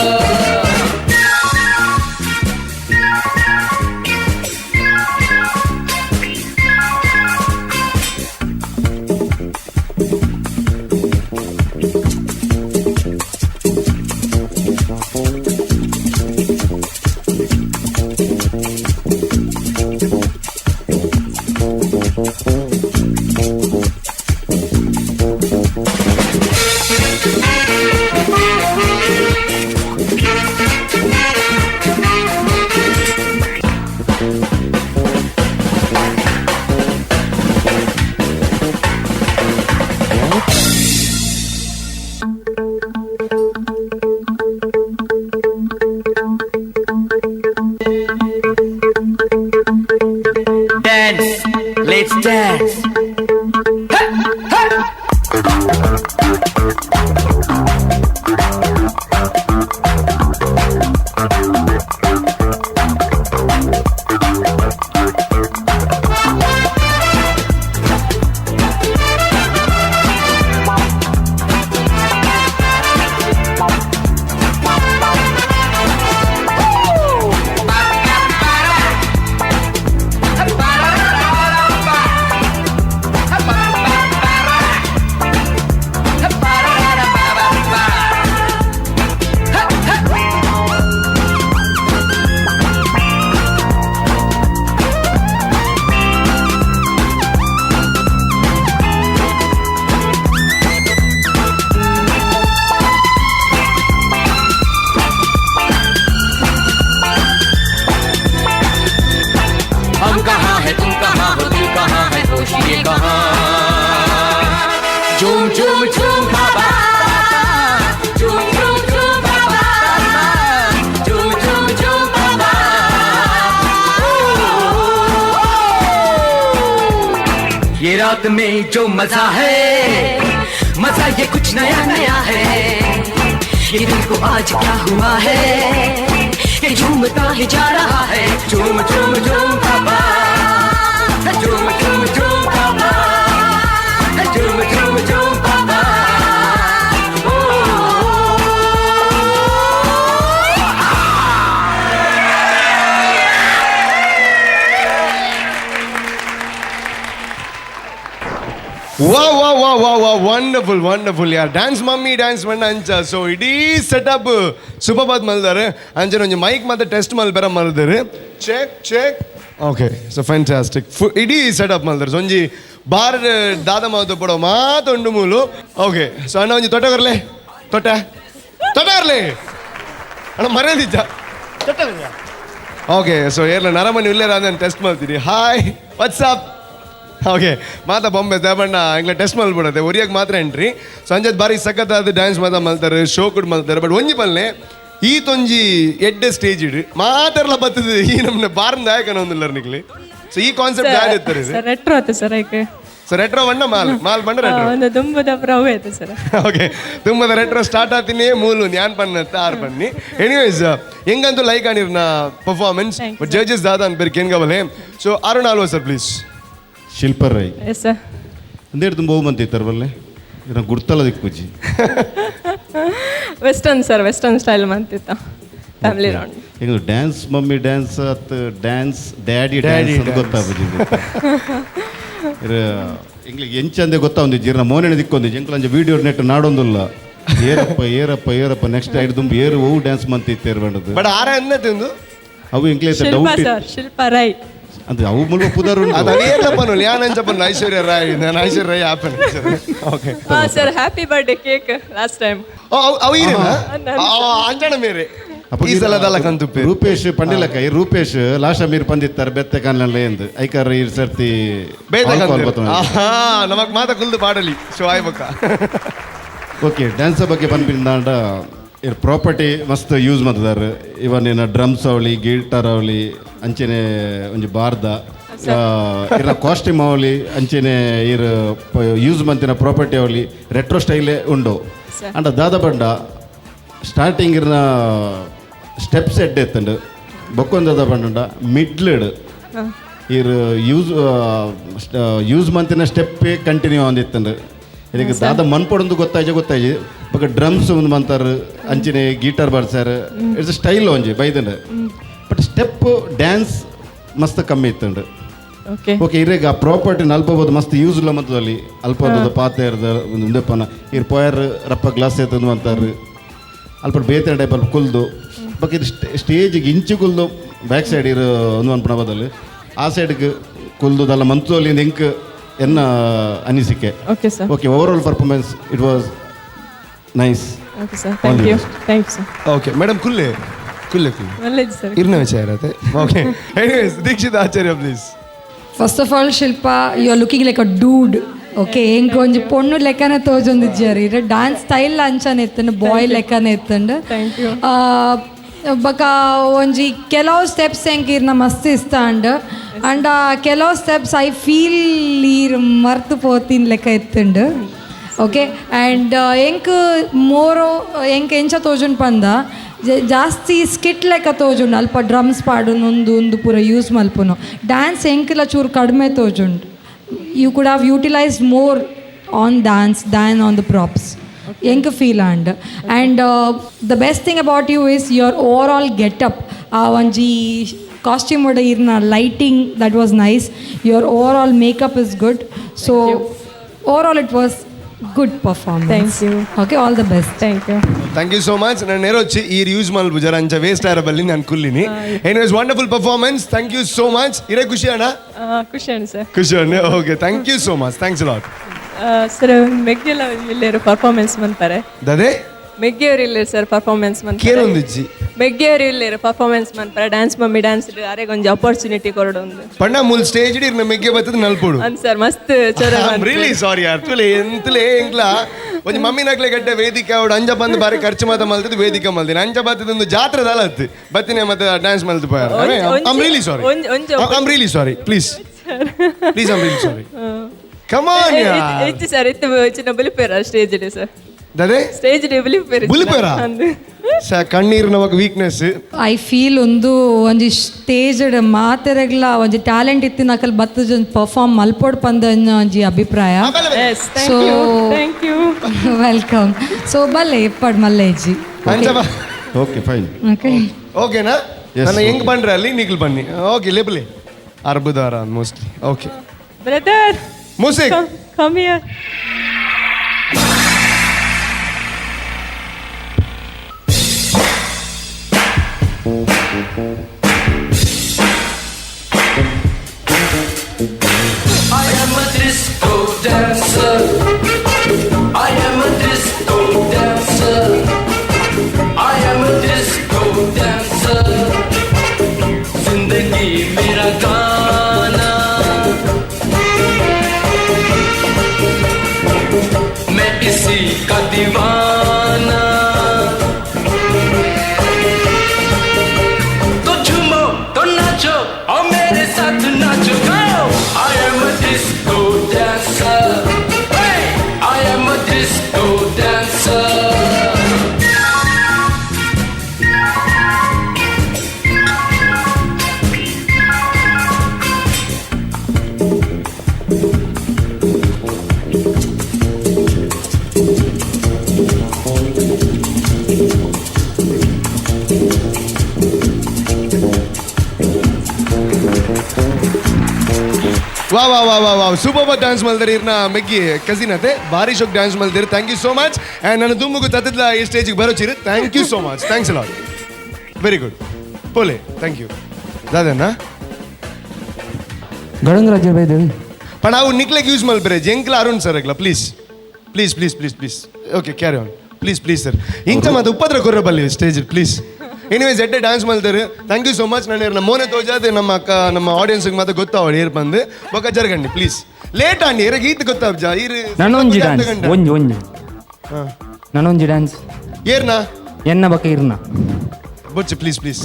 Dance, let's dance. Hey, hey. हम कहाँ है तुम कहाँ हो, दिल कहाँ है, होश ये कहाँ. झूम झूम झूम बाबा, झूम झूम झूम बाबा, झूम झूम झूम बाबा. ये रात में जो मजा है, मजा ये कुछ नया नया है. ये दिल को आज क्या हुआ है, ये झूमता ही जा रहा है. झूम झूम झूम बाबा, झूम झूम झूम बाबा, झूम झूम झूम बाबा. ವಂಡರ್ಫುಲ್ ವಂಡರ್ಫುಲ್ ಯಾರ್ ಡ್ಯಾನ್ಸ್ ಮಮ್ಮಿ ಡ್ಯಾನ್ಸ್ ಮಣ್ಣ ಅಂಚ. ಸೊ ಇಡೀ ಸೆಟಪ್ ಸೂಪರ್ಬಾದ್ ಮಲ್ದಾರೆ ಅಂಚನೆ ಒಂಜಿ ಮೈಕ್ ಮತ್ತೆ ಟೆಸ್ಟ್ ಮಲ್ಪೆರ ಮಲ್ದಾರೆ. Check check okay. So fantastic ಇಡೀ ಸೆಟಪ್ ಮಲ್ದಾರೆ. ಸೊ ಒಂಜಿ ಬಾರ್ ದಾದ ಮಾತು ಪಡೋ ಮಾತೊಂಡು ಮೂಲು. ಓಕೆ ಸೊ ಅಣ್ಣ ಒಂಜಿ ತೊಟ್ಟಗರ್ಲೆ ತೊಟ್ಟಗರ್ಲೆ ಅಣ್ಣ ಮರ್ಯಾದಿಜ್ಜ ತೊಟ್ಟಗರ್ಲೆ. ಓಕೆ ಸೊ ಏರ್ಲ ನರಮನಿ ಇಲ್ಲೇರ ನಾನು ಟೆಸ್ಟ್ ಮಾಡ್ತೀನಿ. Hi WhatsApp. ಓಕೆ ಮಾತಾ ಬೊಂಬೆ ದೇವಣ್ಣ ಇಂಗ್ಲ ಟೆಸ್ಟ್ ಮಾಡ್ಬಿಡತ್ತೆ ಒರಿಯಾಗ ಮಾತ್ರ ಎಂಟ್ರಿ. ಸಂಜೆ ಬಾರಿ ಸಖತ್ತಾದ ಡ್ಯಾನ್ಸ್ ಮಾತಾ ಮಲ್ತಾರೆ, ಶೋ ಕೂಡ ಮಲ್ತಾರೆ. ಬಟ್ ಒಂಜಿ ಪಲ್ಲೆ ಈ ತೊಂಜಿ ಎಡ್ಡೆ ಸ್ಟೇಜ್ ಇಡು ಮಾತಾಡಲ ಬರ್ತದೆ ಈ ನಮ್ಮನ್ನ ಬಾರನ್ ದಾಯಕನ ಒಂದಿಲ್ಲ ನಿಕ್ಲಿ. ಸೊ ಈ ಕಾನ್ಸೆಪ್ಟ್ ಯಾರು ಇರ್ತಾರೆ ಸರ್ ರೆಟ್ರೋ ಆಯ್ತು ಸರ್ ಐಕೆ ಸೊ ರೆಟ್ರೋ ಬಣ್ಣ ಮಾಲ್ ಬಂಡ ರೆಟ್ರೋ ಒಂದು ತುಂಬದ ಪ್ರವ್ ಆಯ್ತು ಸರ್. ಓಕೆ ತುಂಬದ ರೆಟ್ರೋ ಸ್ಟಾರ್ಟ್ ಆತೀನಿ ಮೂಲು ನ್ಯಾನ್ ಪಣ್ಣತ್ತ ಆರು ಪಣ್ಣಿ. ಎನಿವೇಸ್ ಹೆಂಗಂತೂ ಲೈಕ್ ಆನಿರ್ನ ಪರ್ಫಾರ್ಮೆನ್ಸ್ ಬಟ್ ಜಡ್ಜಸ್ ದಾದ ಅಂತ ಬೇರೆ ಕೇನ್ ಗವಲೆ. So Arun Alva sir please. ಶಿಲ್ಪರ್ ರೈ ಎಸ್ ಸರ್ ಅಂದೇಡು ತುಂಬ ಮಂತಿ ಇರ್ತಾರೆ ಬಲ್ಲೆ ಇದನ್ನ ಗುರ್ತಲ್ಲ ದಿಕ್ಕುಜಿ ವೆಸ್ಟರ್ನ್ ಸರ್ ವೆಸ್ಟರ್ನ್ ಸ್ಟೈಲ್ ಮಾಡ್ತಿತ್ತ ಫ್ಯಾಮಿಲಿ ರೌಂಡ್ ಈಗ ಡ್ಯಾನ್ಸ್ ಮಮ್ಮಿ ಡ್ಯಾನ್ಸ್ ಅತ್ ಡ್ಯಾನ್ಸ್ ಡ್ಯಾಡಿ ಡ್ಯಾನ್ಸ್ ಅಂತ ಗೊತ್ತಾಗ್ಬೋದು ಇಂಗ್ಲಿಗೆ ಎಂಚಂದೆ ಗೊತ್ತಾವಂದಿ ಜೀರ್ಣ ಮೋನೆನೆ ದಿಕ್ಕೊಂದಿ ಎಂಕ್ಲಂಜ ವಿಡಿಯೋ ನೆಟ್ ನಾಡೊಂದುಲ್ಲ ಏರಪ್ಪ ಏರಪ್ಪ ಏರಪ್ಪ ನೆಕ್ಸ್ಟ್ ಐದು ತುಂಬ ಏರು ಓ ಡ್ಯಾನ್ಸ್ ಮಂತಿತ್ತು ಏರ್ಬಂಡದು ಬಟ್ ಆರ ಅನ್ನತಿಂದು ಅವು ಇಂಗ್ಲೀಷ್ ಶಿಲ್ಪ ಡೌಟ್ ಸರ್ ಶಿಲ್ಪ ರೈ ಅದು ಅವು ಮುಳುವ ಪುದರು ಅದು ಅದೇನಪ್ಪನು ಯಾನಂಚಪ್ಪನು ಐಶ್ವರ್ಯ ರಾಯ್ ನಾನು ಐಶ್ವರ್ಯ ರಾಯ್ ಆಪನ್. ಓಕೆ ಹಾಂ sir happy birthday cake last time ಅವು ಇರೇನಾ ಅಂಜನ ಮೇರೆ ಈ ಸಲದಲ್ಲ ಕಂತುಪ್ಪೆ ರೂಪೇಶ್ ಪಂಡಿಲಕಾಯಿ ರೂಪೇಶ್ ಲಾಸ್ಟ್ ಮೀರ್ ಬಂದಿತ್ತಾರೆ ಬೆತ್ತೆ ಕಾನ್ಲೇ ಎಂದು ಐಕಾರ್ ಈ ಸರ್ತಿ ನಮಗ್ ಮಾತ ಕುಲ್ದು ಪಾಡಲಿ ಶೋ ಆಯ್ಬಕ್ಕ. ಓಕೆ ಡ್ಯಾನ್ಸ್ ಬಗ್ಗೆ ಬಂದ್ಬಿಂದಾಂಡ ಇರ್ ಪ್ರಾಪರ್ಟಿ ಮಸ್ತ್ ಯೂಸ್ ಮಾಡ್ತಿದ್ದಾರೆ. ಇವನ್ ಏನ ಡ್ರಮ್ಸ್ ಅವಳಿ ಗಿಟಾರ್ ಅವಳಿ ಅಂಚೆನೆ ಒಂಜಿ ಬಾರ್ದ ಇರ ಕಾಸ್ಟ್ಯೂಮ್ ಅವಳಿ ಅಂಚೆನೆ ಇರ್ ಯೂಸ್ ಮಂತಿನ ಪ್ರಾಪರ್ಟಿ ಅವಳಿ ರೆಟ್ರೋ ಸ್ಟೈಲೇ ಉಂಡು ಅಂಡ ದಾದ ಬಂಡ ಸ್ಟಾರ್ಟಿಂಗ್ ಇರ್ನ ಸ್ಟೆಪ್ಸ್ ಎಡ್ಡೆ ಎತ್ತಂಡು ಬೊಕ್ಕೊಂದದ ಬಂಡ ಮಿಡ್ಲಡ್ ಇರ್ ಯೂಸ್ ಮಂತಿನ ಸ್ಟೆಪ್ಪೇ ಕಂಟಿನ್ಯೂ ಅಂದಿತ್ತಂಡು ಇದಕ್ಕೆ ದಾದ ಮನ್ಪೊಡೊಂದು ಗೊತ್ತಾಯ್ಜೆ ಬೊಕ್ಕ ಡ್ರಮ್ಸ್ ಒಂದು ಮಂತಾರೆ ಅಂಚಿನ ಗೀಟಾರ್ ಬಾರ್ಸಾರು ಇಟ್ಸ್ ಸ್ಟೈಲ್ ಒಂಜಿ ಬೈದಂಡು ಬಟ್ ಸ್ಟೆಪ್ ಡ್ಯಾನ್ಸ್ ಮಸ್ತ್ ಕಮ್ಮಿ ಇತ್ತಂಡು. ಓಕೆ ಇರೇಗ ಆ ಪ್ರಾಪರ್ಟಿ ಅಲ್ಪಬೋದು ಮಸ್ತ್ ಯೂಸ್ ಇಲ್ಲ ಮತ್ತದಲ್ಲಿ ಅಲ್ಪ ಪಾತ ಇರ್ದ ಒಂದು ಉಂಡೆಪ್ಪನ ಇರ್ ಪೋಯರ್ ರಪ್ಪ ಗ್ಲಾಸ್ ಎತ್ತಂದು ಅಂತಾರೆ ಅಲ್ಪ ಬೇತೆ ಟೈಪ್ ಅಲ್ಪ ಕುಲ್ದು ಬಟ್ ಇದು ಸ್ಟೇಜಿಗೆ ಇಂಚು ಕುಲ್ದು ಬ್ಯಾಕ್ ಸೈಡ್ ಇರೋ ಒಂದು ಅನ್ಪಣ ಬದಲು ಆ ಸೈಡ್ಗೆ ಕುಲ್ದುದಲ್ಲ ಮಂತ್ರಲ್ಲಿ ಎಂಕ್ ಎನ್ನ ಅನಿಸಿಕೆ. Okay overall performance it was nice. Okay sir thank you sir. Okay madam ಕುಲ್ಲೆ ಒಳ್ಳೆದು ಸರ್ ಇರ್ನ ವಿಚಾರ ಇರತ್ತೆ. Okay anyways Dikshith Acharya please. First of all Shilpa you are looking like a dude. Okay ಹೆಂಗೆ ಒಂಜಿ ಪೊಣ್ಣು ಲೆಕ್ಕನೆ ತೋಜೊಂದಿಜ್ಜಾರಿ ಡ್ಯಾನ್ಸ್ ಸ್ಟೈಲ್ ಅಂಚನೆ ಎತ್ತಂಡು ಬಾಯ್ ಲೆಕ್ಕನೆ ಎತ್ತಂಡು ಬೊಕ ಒಂಜಿ ಕೆಲವು ಸ್ಟೆಪ್ಸ್ ಹೆಂಗೆ ಇರ್ನ ಮಸ್ತ್ ಇಷ್ಟ ಅಂಡ್ ಕೆಲವು ಸ್ಟೆಪ್ಸ್ ಐ ಫೀಲ್ ಈರ್ ಮರ್ತು ಪೋತಿನ ಲೆಕ್ಕ ಎತ್ತುಂಡು. ಓಕೆ ಆ್ಯಂಡ್ ಎಂಕ್ ಮೋರು ಎಂಕ್ ಎಂಚ ತೋಜುಂಡು ಪಂದ ಜಾಸ್ತಿ ಸ್ಕಿಟ್ ಲೆಕ್ಕ ತೋಜುಂಡು ಅಲ್ಪ ಡ್ರಮ್ಸ್ ಪಾಡುನು ಒಂದು ಪೂರ ಯೂಸ್ ಮಲ್ಪುನು ಡ್ಯಾನ್ಸ್ ಎಂಕ್ಲ ಚೂರು ಕಡಿಮೆ ತೋಜುಂಡು. You could have utilized more on dance than on the props ಎಂಕ್ feel and the best thing about you is your overall getup ಆ ಒಂಜಿ ಕಾಸ್ಟ್ಯೂಮ್ ಒಡ ಇರ್ನ lighting that was nice. Your overall makeup is good. So overall it was good performance. Thank you. Okay all the best. Thank you so much. ನಾನು ನೆರೊಚ್ಚಿ ಈ use ಮಲ್ಬುಜರ ಅಂಚ waste ಆರಬಲ್ಲಿ ನಾನು ಕುಲ್ಲಿನಿ. Anyways wonderful performance. Thank you so much. ಇರೇ ಖುಷಿ ಅಣ್ಣ? ಖುಷಿ ಅಣ್ಣ ಸರ್. ಖುಷಿ ಅಣ್ಣ. Okay thank you so much. Thanks lot. Sir ಮೆಗ್ಗೆಲ್ಲ ಇಲ್ಲೇರು ಪರ್ಫಾರ್ಮೆನ್ಸ್ ಮಾಡ್ತಾರೆ ದದೇ ಮೆಗ್ಗೆಯವರು ಇಲ್ಲೇರು ಸರ್ ಪರ್ಫಾರ್ಮೆನ್ಸ್ ಮಾಡ್ತಾರೆ. ಕೇಳೊಂದಿಜ್ಜಿ ಮೆಗ್ಗೆಯವರು ಇಲ್ಲೇರು ಪರ್ಫಾರ್ಮೆನ್ಸ್ ಮಾಡ್ತಾರೆ ಡ್ಯಾನ್ಸ್ ಮಮ್ಮಿ ಡ್ಯಾನ್ಸ್ ಅರೆಗೆ ಒಂದು ಆಪರ್ಚುನಿಟಿ ಕೊರಡೊಂದು ಪಣ್ಣ ಮೂಲ್ ಸ್ಟೇಜ್ ಇರ್ನ ಮೆಗ್ಗೆ ಬತ್ತದ ನಲ್ಪೋಡು ಅನ್ ಸರ್ ಮಸ್ತ್ ಚರ ರಿಯಲಿ ಸಾರಿ ಯಾರ್ ತುಲೆ ಎಂತಲೇ ಎಂಕ್ಲ ಒಂಜಿ ಮಮ್ಮಿ ನಕ್ಲೆ ಗಡ್ಡೆ ವೇದಿಕೆ ಅವಡು ಅಂಜ ಬಂದು ಬಾರಿ ಖರ್ಚು ಮಾತ ಮಲ್ತದ್ದು ವೇದಿಕೆ ಮಲ್ತೀನಿ ಅಂಜ ಬತ್ತದೊಂದು ಜಾತ್ರೆ ದಲತ್ತು ಬತ್ತಿನ ಮತ್ತೆ ಡ್ಯಾನ್ಸ್ ಮಲ್ತು ಪೋಯಾರ. I'm really sorry. I'm really sorry. Please please I'm really sorry. Come on ಯಾರ್ ಇತ್ತು ಸರ್ ಇತ್ತು ಚಿನ್ನ ಬಲಿಪೇರ ಸ್ಟೇಜ್ ಇದೆ ಸರ್ ದದೇ ಸ್ಟೇಜ್ ಡೇ ಬಲಿಪೇರ ಬಲಿಪೇರ ಕಣ್ಣೀರು ನಮಗ್ ವೀಕ್ನೆಸ್. ಐ ಫೀಲ್ ಒಂಜಿ ಸ್ಟೇಜ್ ಮಾತೆರೆಗ್ಲ ಒಂಜಿ ಟ್ಯಾಲೆಂಟ್ ಇತ್ತು ನಕಲ್ ಬತ್ತದ ಪರ್ಫಾರ್ಮ್ ಮಲ್ಪೋಡ್ ಪಂದ ಒಂಜಿ ಅಭಿಪ್ರಾಯ. So thank you welcome. So ಬಲ್ಲೆ ಎಪ್ಪಡ್ ಮಲ್ಲೇಜಿ. Okay fine. ಓಕೆ ಓಕೆನಾ? ನನ್ನ ಹೆಂಗ್ ಬಂದ್ರೆ ಅಲ್ಲಿ ನೀಗ್ಲು ಬನ್ನಿ. ಓಕೆ ಲೇಬಲಿ ಅರ್ಬುದಾರ mostly. Okay brother music come here. I am a disco dancer. I am a disco dancer. I am a disco dancer. दीवाना तो झूमो तो नाचो और मेरे साथ नाचो गाओ I am a disco dancer hey I am a disco dancer ವಾ ವಾ ವಾ ವಾ ವಾ ಸೂಪರ್ ಡ್ಯಾನ್ಸ್ ಮಲ್ದಿರಿ ಇರ್ನ ಮೆಗ್ಗಿ ಕಸಿನ್ ಅತೆ ಭಾರಿ ಶೋಕ್ ಡ್ಯಾನ್ಸ್ ಮಲ್ದಿರಿ thank you so much and ನನ್ನ ದುಮ್ಮಗು ತತ್ತದ ಈ ಸ್ಟೇಜಿಗೆ ಬರೋಚಿರಿ thank you so much thanks lot very good ಪೋಲೆ ಥ್ಯಾಂಕ್ ಯು ದಾದನ ಗಡಂಗರಾಜ ಬೈದೇವಿ पण ನಾವು ನಿಕ್ಲೆಗೆ ಯೂಸ್ ಮಲ್ಬೇರೆ ಜಂಕ್ಲ ಅರುಣ್ ಸರ್ ಆಗ್ಲ please please please please please okay carry on please please sir ಇಂಚ ಮತ್ತೆ ಉಪದ್ರ ಕೊರ್ರಬಲ್ಲಿ ಸ್ಟೇಜ್ ಪ್ಲೀಸ್ ಎನಿವೇಸ್ ಎಡ್ಡೆ ಡ್ಯಾನ್ಸ್ ಮಲ್ತಾರೆ ಥ್ಯಾಂಕ್ ಯು ಸೋ ಮಚ್ ನಾನು ಇರ್ನ ಮೋನೆ ತೋಜಾದೆ ನಮ್ಮ ಅಕ್ಕ ನಮ್ಮ ಆಡಿಯನ್ಸ್ಗೆ ಮತ್ತೆ ಗೊತ್ತಾವಳಿ ಏರ್ ಬಂದು ಬೊಕ್ಕ ಜರಗಂಡಿ ಪ್ಲೀಸ್ ಲೇಟ್ ಆಂಡಿ ಇರ ಗೀತ್ ಗೊತ್ತಾಬ್ಜ ಇರು ನನ್ನೊಂಜಿ ಡ್ಯಾನ್ಸ್ ಒಂಜಿ ಒಂಜಿ ನನ್ನೊಂಜಿ ಡ್ಯಾನ್ಸ್ ಏರ್ನಾ ಎನ್ನ ಬಕ್ಕ ಇರ್ನ ಬೊಚ್ಚು please please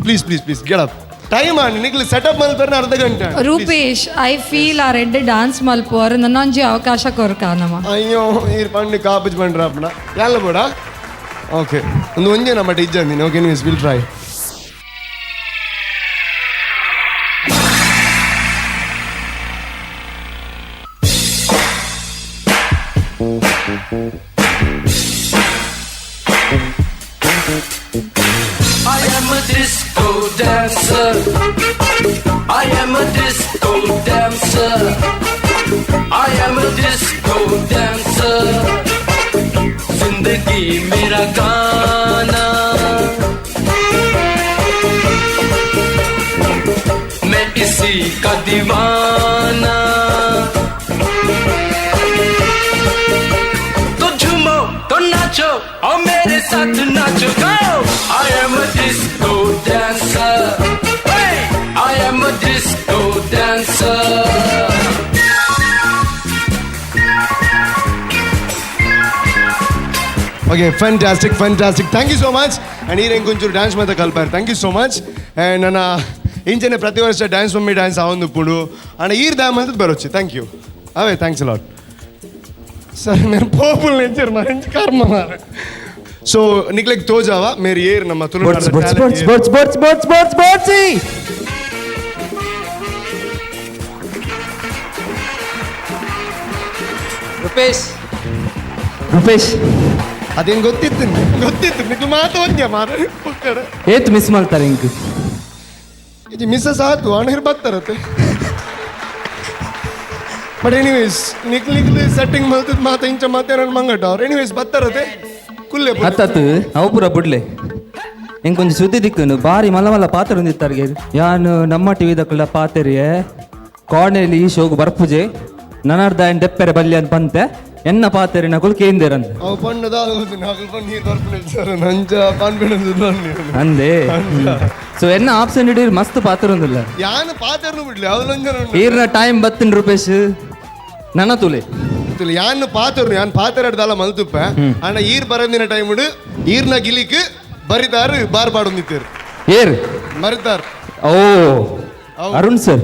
please please please ಗೆಳಪ್ ಟೈಮ್ ಆಂಡಿ ನಿಕ್ಲಿ ಸೆಟಪ್ ಮಲ್ತಾರೆ ಅರ್ಧ ಗಂಟೆ Rupesh I feel a red dance ಮಲ್ಪೋರ್ ನನ್ನೊಂಜಿ ಅವಕಾಶ ಕೊರ್ಕ ನಮ್ಮ ಅಯ್ಯೋ ಈರ್ ಪಂಡು ಕಾಪುಜ್ ಪಂಡ್ರ ಅಪ್ಪಣ ಯಾಲ ಬೋಡ ಓಕೆ ಒಂದು ಒಂದೇ ನಮ್ಮ ಇಜ್ಜ ನೀನು ಓಕೆ ನೀವು will try I am a disco dancer I am a disco dancer I am a disco dancer जिंदगी मेरा गाना मैं इसी का दीवाना तो झूमो तो नाचो और मेरे साथ नाचो गाओ I am a disco dancer hey I am a disco dancer okay fantastic fantastic thank you so much and ಈಗ ಕೊಂಚೂರು ಡ್ಯಾನ್ಸ್ ಮಾತ್ರ ಕಲ್ಪಾರೆ thank you so much and ನನ್ನ ಇಂಚನೆ ಪ್ರತಿ ವರ್ಷ ಡ್ಯಾನ್ಸ್ ಮಮ್ಮಿ ಡ್ಯಾನ್ಸ್ ಆವೊಂದು ಪುಡು ಆ್ಯಂಡ್ ಈರ್ ಡ್ಯಾಮ್ ಅಂತ ಬರೋಚ್ಚಿ ಥ್ಯಾಂಕ್ ಯು ಅವೇ ಥ್ಯಾಂಕ್ಸ್ ಲಾಟ್ ಸರ್ నేను పోపులు నించారు మరి కర్మ మరి సో నిక్లెక్ తోజావా మీరు ఏర్ నమ్మ తులు ರೂಪೇಶ್ ರೂಪೇಶ್ ಅದೇನು ಗೊತ್ತಿತ್ತು ನಿಕ್ಲು ಮಾತೋದ್ಯ ಮಾರ ಏತ್ ಮಿಸ್ ಮಾಡ್ತಾರೆ ಇಂಕ್ ಇದು ಮಿಸ್ಸಸ್ ಆತು ಅಣ್ಣ ಬರ್ತಾರತ್ತೆ ಬಟ್ ಎನಿವೇಸ್ ನಿಕ್ಲಿ ಸೆಟ್ಟಿಂಗ್ ಮಲ್ತದ ಮಾತ ಇಂಚ ಮಾತೆ ನನ್ನ ಮಂಗಟ ಅವ್ರು ಎನಿವೇಸ್ ಬರ್ತಾರತ್ತೆ ಕುಲ್ಲೆ ಹತ್ತತ್ತು ಅವು ಪೂರ ಬುಡ್ಲೆ ಇಂಕೊಂಚ ಸುದ್ದಿ ದಿಕ್ಕನು ಬಾರಿ ಮಲ್ಲ ಮಲ್ಲ ಪಾತ್ರ ಹೊಂದಿತ್ತಾರ್ಗೆ ಯಾನು ನಮ್ಮ ಟಿವಿ ದಕ್ಕಲ ಪಾತೆರಿಯೆ ಕಾರ್ಣೆಲಿ ಈ ಶೋಗು ಬರ್ಪುಜೆ ನನರ್ದ ಆ್ಯಂಡ್ ದೆಪ್ಪೆರೆ ಬಲ್ಯ ಅಂತ ಬಂತೆ ಎನ್ನ ಪಾತೆರಿ ನಕುಲು ಕೇಂದೇರಂತ ಅವು ಪಣ್ಣದ ನಕಲು ನೀರು ಬರ್ಪು ನಂಜ ಕಾನ್ಫಿಡೆನ್ಸ್ ಅಂದೆ ಸೊ ಎನ್ನ ಆಪ್ಷನ್ ಇಡೀರ್ ಮಸ್ತ್ ಪಾತ್ರ ಒಂದಿಲ್ಲ ಯಾನು ಪಾತ್ರನು ಬಿಡ್ಲಿ ಅವಲಂಜನ ಈರ್ನ ಟೈಮ್ ಬತ್ತಿನ ರೂಪೇಶ್ ನನ್ನ ತುಲೆ ಯಾನು ಪಾತ್ರನು ಯಾನ್ ಪಾತ್ರ ಹಿಡ್ದಲ್ಲ ಮಲ್ತುಪ್ಪ ಅಣ್ಣ ಈರ್ ಬರಂದಿನ ಟೈಮ್ ಇಡು ಈರ್ನ ಗಿಲಿಕ್ ಬರಿದಾರು ಬಾರ್ ಪಾಡು ನಿಂತೀರು ಏರ್ ಮರಿತಾರ್ ಓ ಅರುಣ್ ಸರ್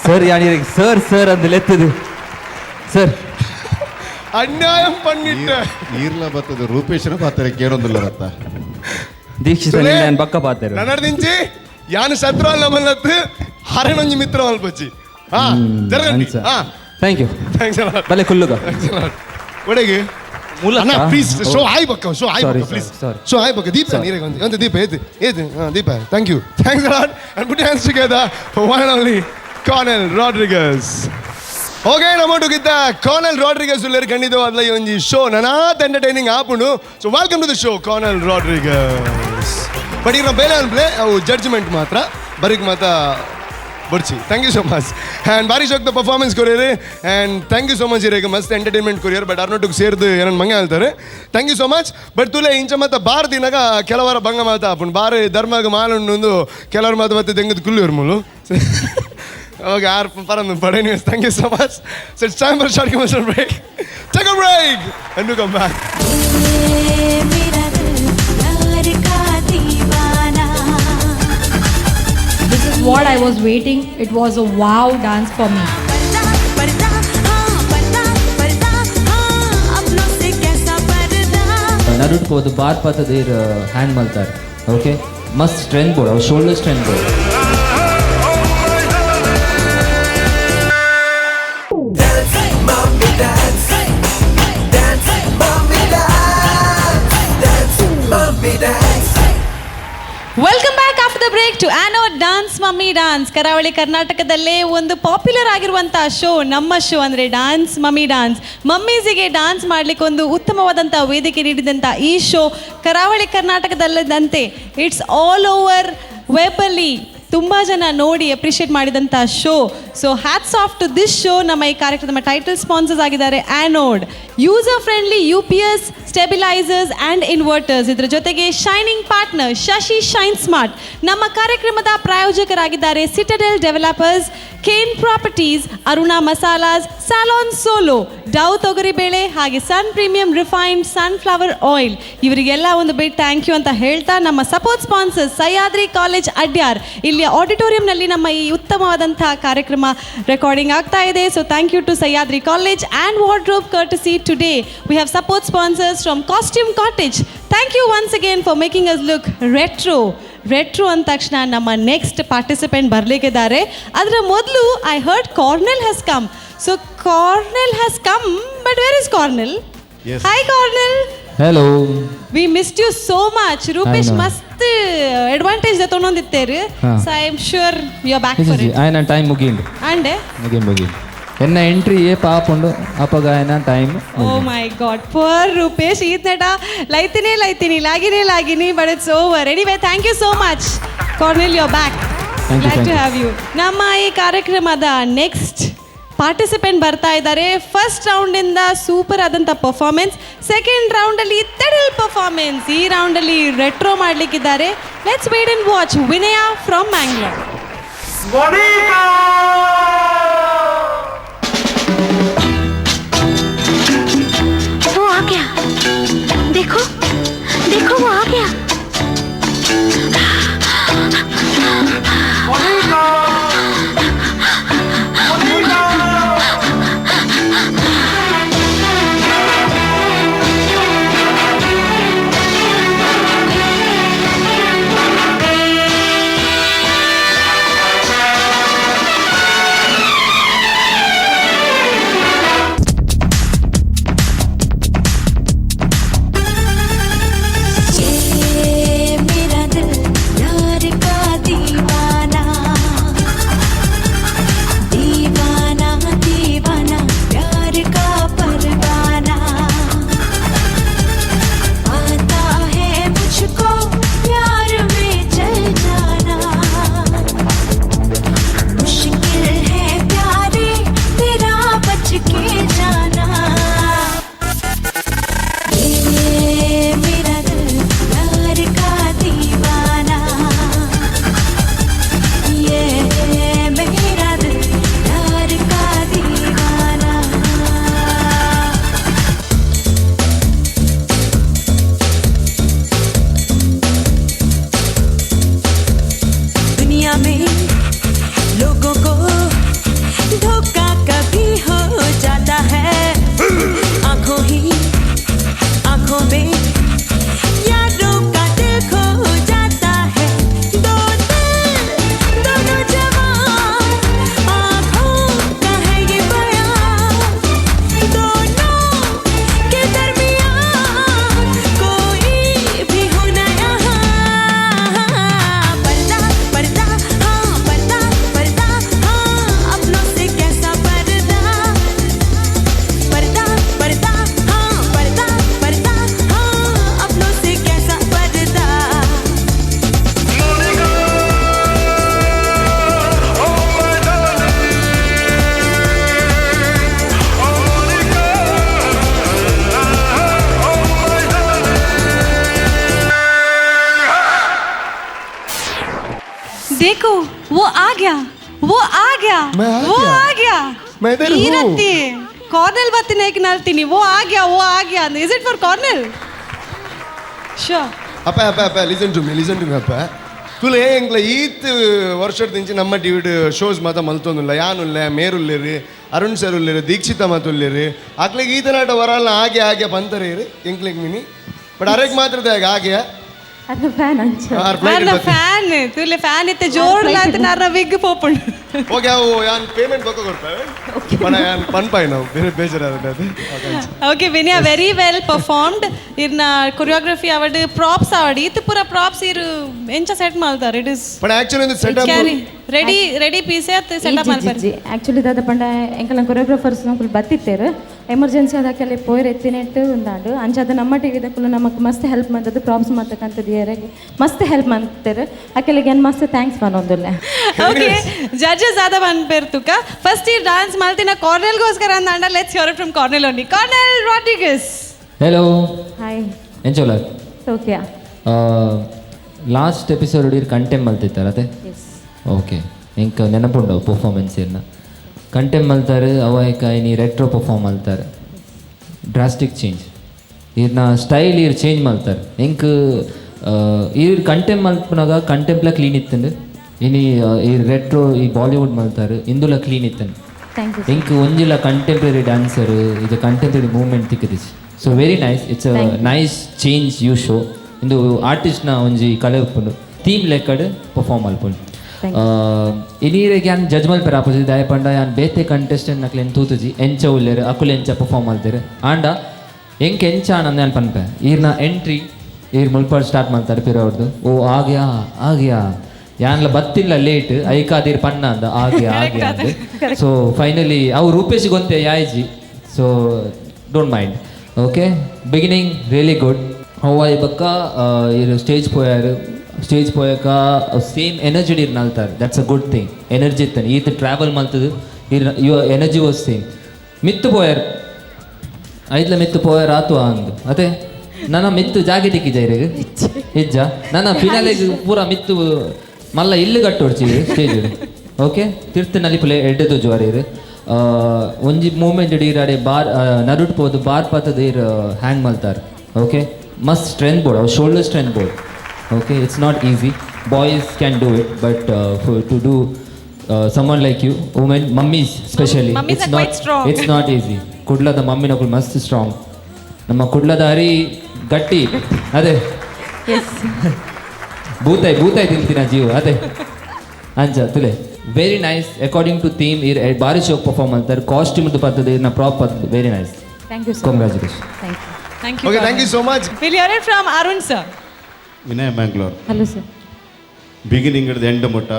ಸರ್ ಯಾನಿರಿಗೆ ಸರ್ ಸರ್ ಅಂತ ಲೆತ್ತದು ಸರ್ ಅನ್ಯಾಯಂ ಪಣ್ಣಿಟ್ಟ ಈರ್ಲ ಬತ್ತದ ರೂಪೇಶನ ಪಾತ್ರ ಕೇಳೊಂದಿಲ್ಲ ರತ್ತ ದೀಕ್ಷಿತ ನಾನು ಬಕ್ಕ ಪಾತ್ರ ನನ್ನರ್ದಿಂಚಿ ಯಾನು ಶತ್ರು ಅಲ್ಲ ಮಲ್ಲತ್ತು ಹರಣೊಂಜಿ ಮಿತ್ರ ಮಲ್ಪಚ್ಚಿ ಹಾ ಜರಗಂಡಿ ಹಾ thank you thanks a lot ಬಲೆ ಕುಲ್ಲುಗ ಒಡೆಗೆ ಅಣ್ಣ ಪ್ಲೀಸ್ ಶೋ ಆಯ್ ಬಕ್ಕ ಶೋ ಆಯ್ ಬಕ್ಕ ಪ್ಲೀಸ್ sorry. ಶೋ ಆಯ್ ಬಕ್ಕ ದೀಪ ನೀರಿಗೆ ಒಂದು ದೀಪ ಏದು ದೀಪ thank you thanks a lot and put hands together for one and only Cornel Rodrigues okay ನಮ್ಮೊಟ್ಟಿಗಿದ್ದ ಕಾರ್ನೆಲ್ ರಾಡ್ರಿಗಸ್ ಉಳ್ಳೇರು ಖಂಡಿತವಾದ್ಲ ಈ ಒಂದು ಶೋ ನನಾತ್ ಎಂಟರ್ಟೈನಿಂಗ್ ಆಪುಂಡು so welcome to the show Cornel Rodrigues but ಈಗ ಬೇರೆ ಅನ್ಪ್ಲೆ ಅವು ಜಡ್ಜ್ಮೆಂಟ್ ಮಾತ್ರ ಬರೀಕ್ ಮಾತ್ರ ಬಡ್ಸಿ thank you so much and ಭಾರಿ ಶೋಕ್ತ ಪರ್ಫಾರ್ಮೆನ್ಸ್ ಕೊರಿಯರಿ and thank you so much ಇರೇಗ ಮಸ್ತ್ ಎಂಟರ್ಟೈನ್ಮೆಂಟ್ ಕೊರಿಯರ್ ಬಟ್ ಅರ್ನೊಟ್ಟಿಗೆ ಸೇರಿದು ಏನನ್ನು ಮಂಗೆ ಹೇಳ್ತಾರೆ thank you so much but ತುಲೆ ಇಂಚ ಮತ್ತು ಬಾರ್ ದಿನಾಗ ಕೆಲವರ ಭಂಗ ಮಾತ ಆಪುಂಡು ಬಾರಿ ಧರ್ಮಾಗ ಮಾಲುಂಡು ಕೆಲವ್ರ ಮಾತು ಮತ್ತೆ ತೆಂಗದ ಕುಲ್ಲಿಯವ್ರ ಮೂಲು Okay, Bade news. Thank you so much. So it's time for a short commercial break. Take a break and do come back. This is what I was waiting. It was a wow dance for me. ನಡುಟ್ ಹೋದು ಬಾರ್ ಪಾತದೇರ್ hand ಮಲ್ತಾರೆ okay ಮಸ್ತ್ strength board ಅವ್ರ shoulder strength board welcome back after the break to anode dance mummy dance. ಕರಾವಳಿ ಕರ್ನಾಟಕದಲ್ಲೇ ಒಂದು ಪಾಪ್ಯುಲರ್ ಆಗಿರುವಂಥ ಶೋ, ನಮ್ಮ ಶೋ ಅಂದರೆ ಡಾನ್ಸ್ ಮಮ್ಮಿ ಡಾನ್ಸ್. ಮಮ್ಮೀಸಿಗೆ ಡಾನ್ಸ್ ಮಾಡಲಿಕ್ಕೆ ಒಂದು ಉತ್ತಮವಾದಂಥ ವೇದಿಕೆ ನೀಡಿದಂಥ ಈ ಶೋ ಕರಾವಳಿ ಕರ್ನಾಟಕದಲ್ಲದಂತೆ ಇಟ್ಸ್ ಆಲ್ ಓವರ್ ವೆಬಲ್ಲಿ ತುಂಬ ಜನ ನೋಡಿ ಅಪ್ರಿಷಿಯೇಟ್ ಮಾಡಿದಂಥ show. So hats off to this show. ನಮ್ಮ ಈ ಕಾರ್ಯಕ್ರಮ ಟೈಟಲ್ ಸ್ಪಾನ್ಸರ್ಸ್ ಆಗಿದ್ದಾರೆ Anod, user friendly UPS stabilisers and inverters. ಇದರ ಜೊತೆಗೆ shining partner Shashi shine smart. ನಮ್ಮ ಕಾರ್ಯಕ್ರಮದ ಪ್ರಾಯೋಜಕರಾಗಿದ್ದಾರೆ Citadel developers, Kane properties, Aruna Masalas, salon solo, Dove ತೊಗರಿಬೇಳೆ ಹಾಗೆ sun premium refined sunflower oil. ಇವರಿಗೆಲ್ಲ ಒಂದು ಬಿಗ್ ಥ್ಯಾಂಕ್ ಯು ಅಂತ ಹೇಳ್ತಾ, ನಮ್ಮ support sponsors Sahyadri college Adyar. ಇಲ್ಲಿ ಆಡಿಟೋರಿಯಂನಲ್ಲಿ ನಮ್ಮ ಈ ಉತ್ತಮವಾದಂಥ ಕಾರ್ಯಕ್ರಮ ರೆಕಾರ್ಡಿಂಗ್ ಆಗ್ತಾ ಇದೆ. So thank you to Sahyadri college and wardrobe courtesy. Today we have support sponsors from costume cottage. Thank you once again for making us look retro ಅಂದ ತಕ್ಷಣ ನಮ್ಮ ನೆಕ್ಸ್ಟ್ ಪಾರ್ಟಿಸಿಪೆಂಟ್ ಬರಲಿಕ್ಕಿದ್ದಾರೆ. ಅದರ ಮೊದಲು I heard Cornel has come. So Cornel has come, but where is Cornel? Hi Cornel. Hello. We missed you so much. Rupesh ಮಸ್ತ್ advantage ತೊಗೊಂಡಿತ್ತೇರು. So I am sure you are back for it. ಆಯ್ನ time ಮುಗಿಂಡು ಅಂಡೆ ಮುಗಿಂಡು ಎನ್ನ ಎಂಟ್ರಿ ಏ ಪಾಪುಂಡು ಅಪ್ಪಗ ಆಯ್ನ time. Oh my god, poor Rupesh. ಈ ನಟ ಲೈತೀನಿ ಲಾಗಿನಿ but it's over. Anyway thank you so much Cornel, you are back. Glad to have you. ನಮ್ಮ ಈ ಕಾರ್ಯಕ್ರಮದ ನೆಕ್ಸ್ಟ್ ಪಾರ್ಟಿಸಿಪೆಂಟ್ ಬರ್ತಾ ಇದ್ದಾರೆ. ಫಸ್ಟ್ ರೌಂಡಿಂದ ಸೂಪರ್ ಆದಂಥ ಪರ್ಫಾರ್ಮೆನ್ಸ್, ಸೆಕೆಂಡ್ ರೌಂಡಲ್ಲಿ ತೆಡಲ್ ಪರ್ಫಾರ್ಮೆನ್ಸ್, ಈ ರೌಂಡಲ್ಲಿ ರೆಟ್ರೋ ಮಾಡಲಿಕ್ಕಿದ್ದಾರೆ. Let's wait and watch. Vinaya from Mangalore. वो आ गया, देखो देखो वो आ गया. देखो वो आ गया, वो आ गया मैं आ वो गया। आ गया मैं इधर ಈ हूँ। ರತ್ತಿ ಕಾರ್ನೆಲ್ ಬತ್ತಿನ ಏಕೆ ನಲ್ತೀನಿ वो आ गया is it for Cornell sure ಅಪ್ಪ ಲಿಸನ್ ಟು ಮಿ ಅಪ್ಪ ತುಲೆ ಎಂಕ್ಲ ಈತ್ ವರ್ಷದಿಂಚಿ ನಮ್ಮ ಟಿವಿಡ್ ಶೋಸ್ ಮಾತ ಮಲ್ತೊಂದುಲ್ಲ ಯಾನುಲ್ಲೆ ಮೇರುಲ್ಲೇರಿ ಅರುಣ್ ಸರ್ ಉಲ್ಲೇರಿ ದೀಕ್ಷಿತ ಮಾತುಲ್ಲೇರಿ ಅಕ್ಲಿಗೆ ಈತನಾಟ ವರಲ್ಲ ಹಾಗೆ ಬಂತಾರೆ ಎಂಕ್ಲಿಗೆ ಮಿನಿ ಬಟ್ ಅರೆಗ್ ಮಾತ್ರ ಹಾಗೆ ಅದು ಫ್ಯಾನ್ ಅಂಚ ನನ್ನ ಫ್ಯಾನ್ ತುಲೆ ಫ್ಯಾನ್ ಇತ್ತೆ ಜೋರ್ ಲಾತ ನಾರ ವಿಗ್ ಪೋಪುಂಡು ಓಕೆ ಅವು ಯಾನ್ ಪೇಮೆಂಟ್ ಬೊಕ್ಕ ಕೊಡ್ತೇವೆ ಪಣ ಯಾನ್ ಪನ್ಪಾಯ್ ನಾವು ಬೇರೆ ಬೇಜಾರಾದ ಓಕೆ ವಿನಯ ವೆರಿ ವೆಲ್ ಪರ್ಫಾರ್ಮ್ಡ್ ಇರ್ನ ಕೊರಿಯೋಗ್ರಫಿ ಅವಡ್ ಪ್ರಾಪ್ಸ್ ಅವಡ್ ಈತ್ ಪೂರ ಪ್ರಾಪ್ಸ್ ಇರು ಎಂಚ ಸೆಟ್ ಮಾಡ್ತಾರೆ ಇಟ್ ಇಸ್ ಪಣ ಆಕ್ಚುಲಿ ಇದು ಸೆಟಪ್ ರೆಡಿ ಪೀಸ್ ಅತ್ ಸೆಟಪ್ ಮಾಡ್ತಾರೆ ಆಕ್ಚುಲಿ ದಾದ ಪಂಡ ಎಂಕಲ ಕೊರಿಯೋಗ್ರಾಫರ್ಸ್ ನಕುಲು ಬತ್ತಿತ್ತೇರು ಎಮರ್ಜೆನ್ಸಿ ಅದಕ್ಕೆಲ್ಲ ಪೋಯರ್ ಎತ್ತಿನೆಟ್ಟು ಉಂದಾಂಡು ಅಂಚಾದ ನಮ್ಮ ಟಿವಿದಕ್ಕೂ ನಮಗೆ ಮಸ್ತ್ ಹೆಲ್ಪ್ ಮಾಡ್ತದೆ ಪ್ರಾಬ್ಸ್ ಮಾಡ್ತಕ್ಕಂಥದ್ದು ಯಾರಿಗೆ ಮಸ್ತ್ ಹೆಲ್ಪ್ ಮಾಡ್ತಾರೆ ಅಕ್ಕೆಲ್ಲಿಗೆ ಏನು ಮಸ್ತ್ ಥ್ಯಾಂಕ್ಸ್ ಮಾಡೋದಿಲ್ಲ ಓಕೆ ಜಡ್ಜಸ್ ಆದ ಬಂದ್ಪೇರ್ ತುಕ ಫಸ್ಟ್ ಈ ಡಾನ್ಸ್ ಮಾಡ್ತಿನ ಕಾರ್ನೆಲ್ಗೋಸ್ಕರ ಅಂದಾಂಡ let's hear it from Cornel only Cornel Rodrigues hello hi ಎಂಚೋಲ ಸೌಖ್ಯ ಲಾಸ್ಟ್ ಎಪಿಸೋಡ್ ಹುಡುಗಿರು ಕಂಟೆಂಟ್ ಮಲ್ತಿತ್ತಾರೆ ಅದೇ ಓಕೆ ಇಂಕ ನೆನಪುಂಡವು ಪರ್ಫಾರ್ಮೆನ್ಸ್ ಏನ ಕಂಟೆಂಟ್ ಮಲ್ತಾರೆ ಅವಾಯ್ಕ ನೀ ರೆಟ್ರೋ ಪರ್ಫಾರ್ಮ್ ಮಲ್ತಾರೆ ಡ್ರಾಸ್ಟಿಕ್ ಚೇಂಜ್ ಇರ್ನ ಸ್ಟೈಲ್ ಇರ್ ಚೇಂಜ್ ಮಲ್ತಾರೆ ಇಂಕ್ ಇರ್ ಕಂಟೆಂಟ್ ಮಲ್ಪನಾಗ ಕಂಟೆಂಪ್ಲ ಕ್ಲೀನ್ ಇತ್ತಂಡು ಇನಿ ಈ ರೆಟ್ರೋ ಈ ಬಾಲಿವುಡ್ ಮಲ್ತಾರೆ ಇಂದುಲ ಕ್ಲೀನ್ ಇತ್ತಂಡು ಥ್ಯಾಂಕ್ ಯು ಇಂಕ್ ಒಂಜಿಲ ಕಂಟೆಂಪ್ರರಿ ಡ್ಯಾನ್ಸರ್ ಇದು ಕಂಟೆಂಪ್ರರಿ ಮೂವ್ಮೆಂಟ್ ತಿಕ್ಕದಿಸ್ so very nice it's a nice change you show ಇಂದು ಆರ್ಟಿಸ್ಟ್ನ ಒಂಜಿ ಕಲೆ ಉಪ್ಪುಂಡು ಥೀಮ್ ಲೆಕ್ಕಡ್ ಪರ್ಫಾರ್ಮ್ ಮಲ್ಪುಂಡು ಇನೀರೆಗೆ ಯಾನ್ ಜಡ್ಜ್ ಮಲ್ಪೆರ ಆಪೋಸಿಟ್ ದಾಯ ಪಂಡ ಯಾನ್ ಬೇತೆ ಕಂಟೆಸ್ಟೆಂಟ್ ನಕ್ಲೆನ್ ತೂತುಜಿ ಎಂಚ ಉಲ್ಲೇರು ಅಕುಲು ಎಂಚ ಪರ್ಫಾರ್ಮ್ ಮಲ್ತೇರು ಆಂಡ ಎಂಕ್ ಎಂಚ ಆನಂದ ಯಾನ್ ಪನ್ಪೆ ಈರ್ನ ಎಂಟ್ರಿ ಈರ್ ಮುಲ್ಪಾಡ್ ಸ್ಟಾರ್ಟ್ ಮಾಡ್ತಾರೆ ಪಿರ ಅವ್ರದ್ದು ಓ ಆಗ್ಯಾ ಯಾನ್ಲ ಬತ್ತಿಲ್ಲ ಲೇಟ್ ಐಕಾದಿರ್ ಪನ್ನ ಅಂದ ಆಗ್ಯಾ ಅಂದ ಸೊ ಫೈನಲಿ ಅವು ರೂಪೇಶ್ ಗೊಂತೆ ಯಾಯ್ಜಿ so don't mind okay beginning really good ಅವು ಬಕ್ಕ ಇರು ಸ್ಟೇಜ್ ಪೋಯಾಕ ಸೇಮ್ ಎನರ್ಜಿ ಇರ್ ನಲ್ತಾರೆ that's a good thing energy ಇತ್ತಾನೆ ಈತ ಟ್ರಾವೆಲ್ ಮಲ್ತದು ಯುವರ್ ಎನರ್ಜಿ ವಾಸ್ ಸೇಮ್ ಮಿತ್ತು ಪೋಯರ್ ಐದ್ಲ ಮಿತ್ತು ಪೋಯರ್ ಆತು ಅಂದು ಅದೇ ನನ್ನ ಮಿತ್ತು ಜಾಗೆ ತಿಕ್ಕಿಜೈರೆಗ್ ಇಜ್ಜ ನನ್ನ ಫಿನಾಲೆಗ್ ಪೂರ ಮಿತ್ತು ಮಲ್ಲ ಇಲ್ಲಿ ಕಟ್ಟೋಡ್ಚಿ ಸ್ಟೇಜ್ ಓಕೆ ತಿರ್ತಿನಲ್ಲಿ ಪ್ಲೇ ಎಡ್ಡೆದು ಜೋರೀರು ಒಂಜಿ ಮೂಮೆಂಟ್ ಇಡೀರಾಡೆ ಬಾರ್ ನರುಟ್ ಪೋದು ಬಾರ್ ಪಾತದ ಇರ್ ಹ್ಯಾಂಗ್ ಮಲ್ತಾರೆ ಓಕೆ ಮಸ್ಟ್ ಸ್ಟ್ರೆಂತ್ ಬೋರ್ಡ್ ಅವ್ರ shoulder strength board okay it's not easy boys can do it but to do someone like you women mummies especially it's not easy kudlada mummy nakul mast strong namma kudlada hari gatti ade yes bootai tiltina jeev ade anja tule very nice according to theme ir bari show perform antar costume du pattade na prop pattade very nice thank you sir congratulations thank you okay thank you so much will hear it from Arun sir Vinay Bangalore hello sir beginning ಹಿಡಿದು end ಮುಟ್ಟ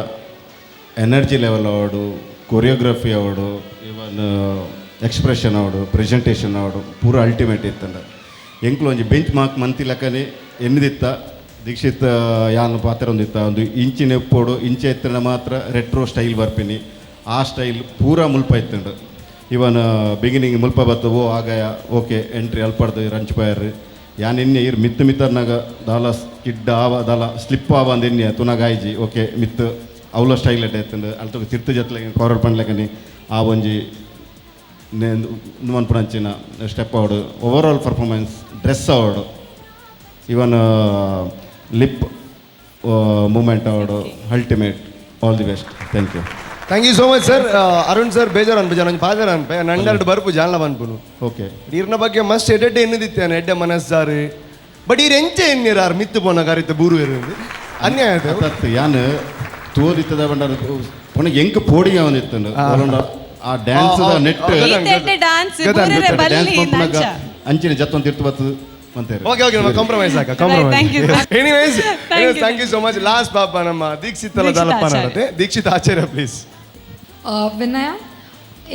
energy level ಅವಡು choreography ಅವಡು even expression ಅವಡು presentation ಅವಡು ಪೂರ ultimate ಇತ್ತಂಡ ಎಂಕ್ಲು ಒಂಜಿ ಬೆಂಚ್ ಮಾರ್ಕ್ ಮಂತಿ ಲೆಕ್ಕನೆ ಎನ್ನಿದಿತ್ತ ದೀಕ್ಷಿತ್ ಯಾನು ಪಾತ್ರ ಒಂದಿತ್ತ ಒಂದು ಇಂಚಿನ ಎಪ್ಪೋಡು ಇಂಚೆ ಎತ್ತಿನ ಮಾತ್ರ ರೆಟ್ರೋ ಸ್ಟೈಲ್ ಬರ್ಪಿನಿ ಆ ಸ್ಟೈಲ್ ಪೂರ ಮುಲ್ಪ ಇತ್ತಂಡು ಇವನ್ ಬಿಗಿನಿಂಗ್ ಮುಲ್ಪ ಬತ್ತವು ಆಗ ಓಕೆ ಎಂಟ್ರಿ ಅಲ್ಪಡ್ದು ರಂಚ್ಪಾಯರ್ ಯಾನ್ ಎಣ್ಣೆ ಇರ್ ಮಿತ್ತರ್ನಾಗ ದಾಲ ಕಿಡ್ಡ ಆವ ದಾಲ ಸ್ಲಿಪ್ ಆವ ಅಂದ ಎಣ್ಣೆ ತುನಗಾಯ್ಜಿ ಓಕೆ ಮಿತ್ತು ಅವಳ ಸ್ಟೈಲ್ ಎಡ್ಡೆ ಎತ್ತಂಡು ಅಲ್ತಗ ತಿರ್ತು ಜತ್ಲೆ ಕವರ್ ಪಣ್ಲೆಕನಿ ಆ ಒಂಜಿ ನುವನ್ ಪುಣಂಚಿನ ಸ್ಟೆಪ್ ಅವಡು ಓವರ್ ಆಲ್ ಪರ್ಫಾರ್ಮೆನ್ಸ್ ಡ್ರೆಸ್ ಅವಡು ಇವನ್ ಲಿಪ್ ಮೂಮೆಂಟ್ ಅವಡು ultimate all the best thank you thank you so much sir Arun sir ಬೇಜಾರು ಅನ್ಪು ಜನ ಪಾಜಾರ ಅನ್ಪೆ ನಂಡೆರಡು ಬರ್ಪು ಜಾನ್ಲ ಬನ್ಪುನು ಓಕೆ ಈರ್ನ ಬಗ್ಗೆ ಮಸ್ಟ್ ಎಡ್ಡೆ ಎನ್ನುದಿತ್ತೇನೆ ಎಡ್ಡೆ ಮನಸ್ಸಾರು ಬಟ್ ಈರ್ ಎಂಚೆ ಎನ್ನಿರಾರು ಮಿತ್ತು ಪೋನ ಕರಿತ ಬೂರು ಇருந்து ಅನ್ಯಾಯ ಅತ್ತ ಯಾನ್ ತೋದಿತ್ತದ ಬಂಡಾರ ಪುನಃ ಎಂಕ್ ಪೋಡಿಗೆ ಅವನಿತ್ತಂಡು ಆ ಡ್ಯಾನ್ಸ್ ನೆಟ್ ಡಾನ್ಸ್ ಡ್ಯಾನ್ಸ್ ಮಪ್ಪನಾಗ ಅಂಚಿನ ಜತ್ತೊಂದು ತಿರ್ತು ಬತ್ತು ಅಂತಾರೆ ಓಕೆ ಕಾಂಪ್ರಮೈಸ್ ಆಗ compromise anyways thank you so much last ಪಾಪ ನಮ್ಮ ದೀಕ್ಷಿತ್ ಅಲ್ಲ ದಾಲಪ್ಪ ನಡತೆ ದೀಕ್ಷಿತ್ ಆಚಾರ್ಯ ಪ್ಲೀಸ್ ವಿನಯ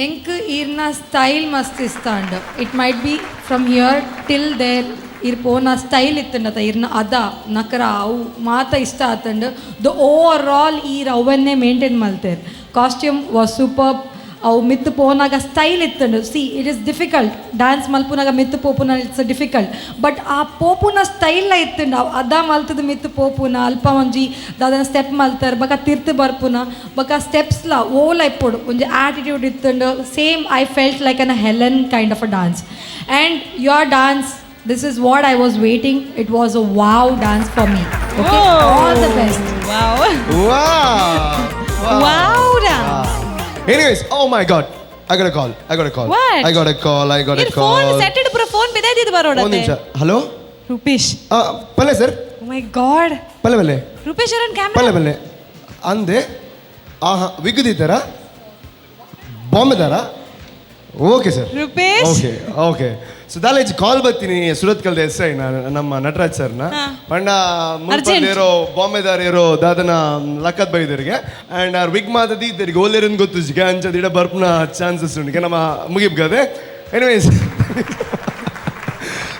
ಎಂಕ್ ಈರ್ನ ಸ್ಟೈಲ್ ಮಸ್ತ್ ಇಷ್ಟ and it might be from here till there ಇರ್ ಪೋನ ಸ್ಟೈಲ್ ಇತ್ತಂಡತ ಇರ್ನ ಅದ ನಕರ ಅವು ಮಾತ ಇಷ್ಟ ಆತಂಡು ದ ಓವರ್ ಆಲ್ ಈರ್ ಅವನ್ನೇ ಮೇಂಟೈನ್ ಮಲ್ತೇರ್ ಕಾಸ್ಟ್ಯೂಮ್ ವಾಸ್ ಸೂಪರ್ ಅವು ಮಿತ್ತು ಪೋನಾಗ ಸ್ಟೈಲ್ ಇತ್ತಂಡು. See it is difficult dance ಮಲ್ಪುನಾಗ ಮಿತ್ತು ಪೋಪುನ ಇಟ್ಸ್ ಡಿಫಿಕಲ್ಟ್, ಬಟ್ ಆ ಪೋಪುನ ಸ್ಟೈಲ ಇತ್ತಂಡು. ಅವು ಅದ ಮಲ್ತದ ಮಿತ್ತು ಪೋಪುನ ಅಲ್ಪ ಒಂಜಿ ದಾದನ ಸ್ಟೆಪ್ ಮಲ್ತಾರೆ ಬಕ ತಿರ್ತು ಬರ್ಪುನ ಬಕ ಸ್ಟೆಪ್ಸ್ಲ ಓಲ ಇಪ್ಪೊಡು ಒಂಜಿ ಆಟಿಟ್ಯೂಡ್ ಇತ್ತಂಡು. Same I felt like an Helen kind of a dance. And your dance, this is what I was waiting. It was a wow dance for me. Okay, all the best. Wow dance. Anyways, oh my god, I got a call. What? I got a call. phone set it pura phone bidaididu barodate. ಒಂದು ನಿಮಿಷ. Hello Rupesh. ಪಲ್ಲೆ sir. Oh my god. ಪಲ್ಲೆ ರೂಪೇಶ್ ಅವರ camera ಪಲ್ಲೆ ಅಂದೆ. ವಿಗುದಿದ್ದಾರ ಬಾಂಬೆದಾರ? Okay sir. Rupesh. Okay so ದಾಲೇಜ್ ಕಾಲ್ ಬರ್ತೀನಿ ಸುರತ್ ಕಲ್ದ ಎಸ್ ಐ ನಮ್ಮ ನಟರಾಜ್ ಸರ್ನ ಪಂಡ ಮುಲ್ಪಂದೇರೋ ಬಾಂಬೆದಾರೇರೋ ದಾದನ ಲಕ್ಕತ್ ಬೈದರಿಗೆ ಆ್ಯಂಡ್ ಅವ್ರ ವಿಗ್ ಮಾತದಿ ಇದ್ದರಿಗೆ ಓಲೇರನ್ ಗೊತ್ತು ಜಿಗ ಅಂಚದ ಇಡ ಬರ್ಪನ ಚಾನ್ಸಸ್ ಉಂಡಿಗೆ ನಮ್ಮ ಮುಗಿಬ್ಗದೆ. ಎನಿವೇಸ್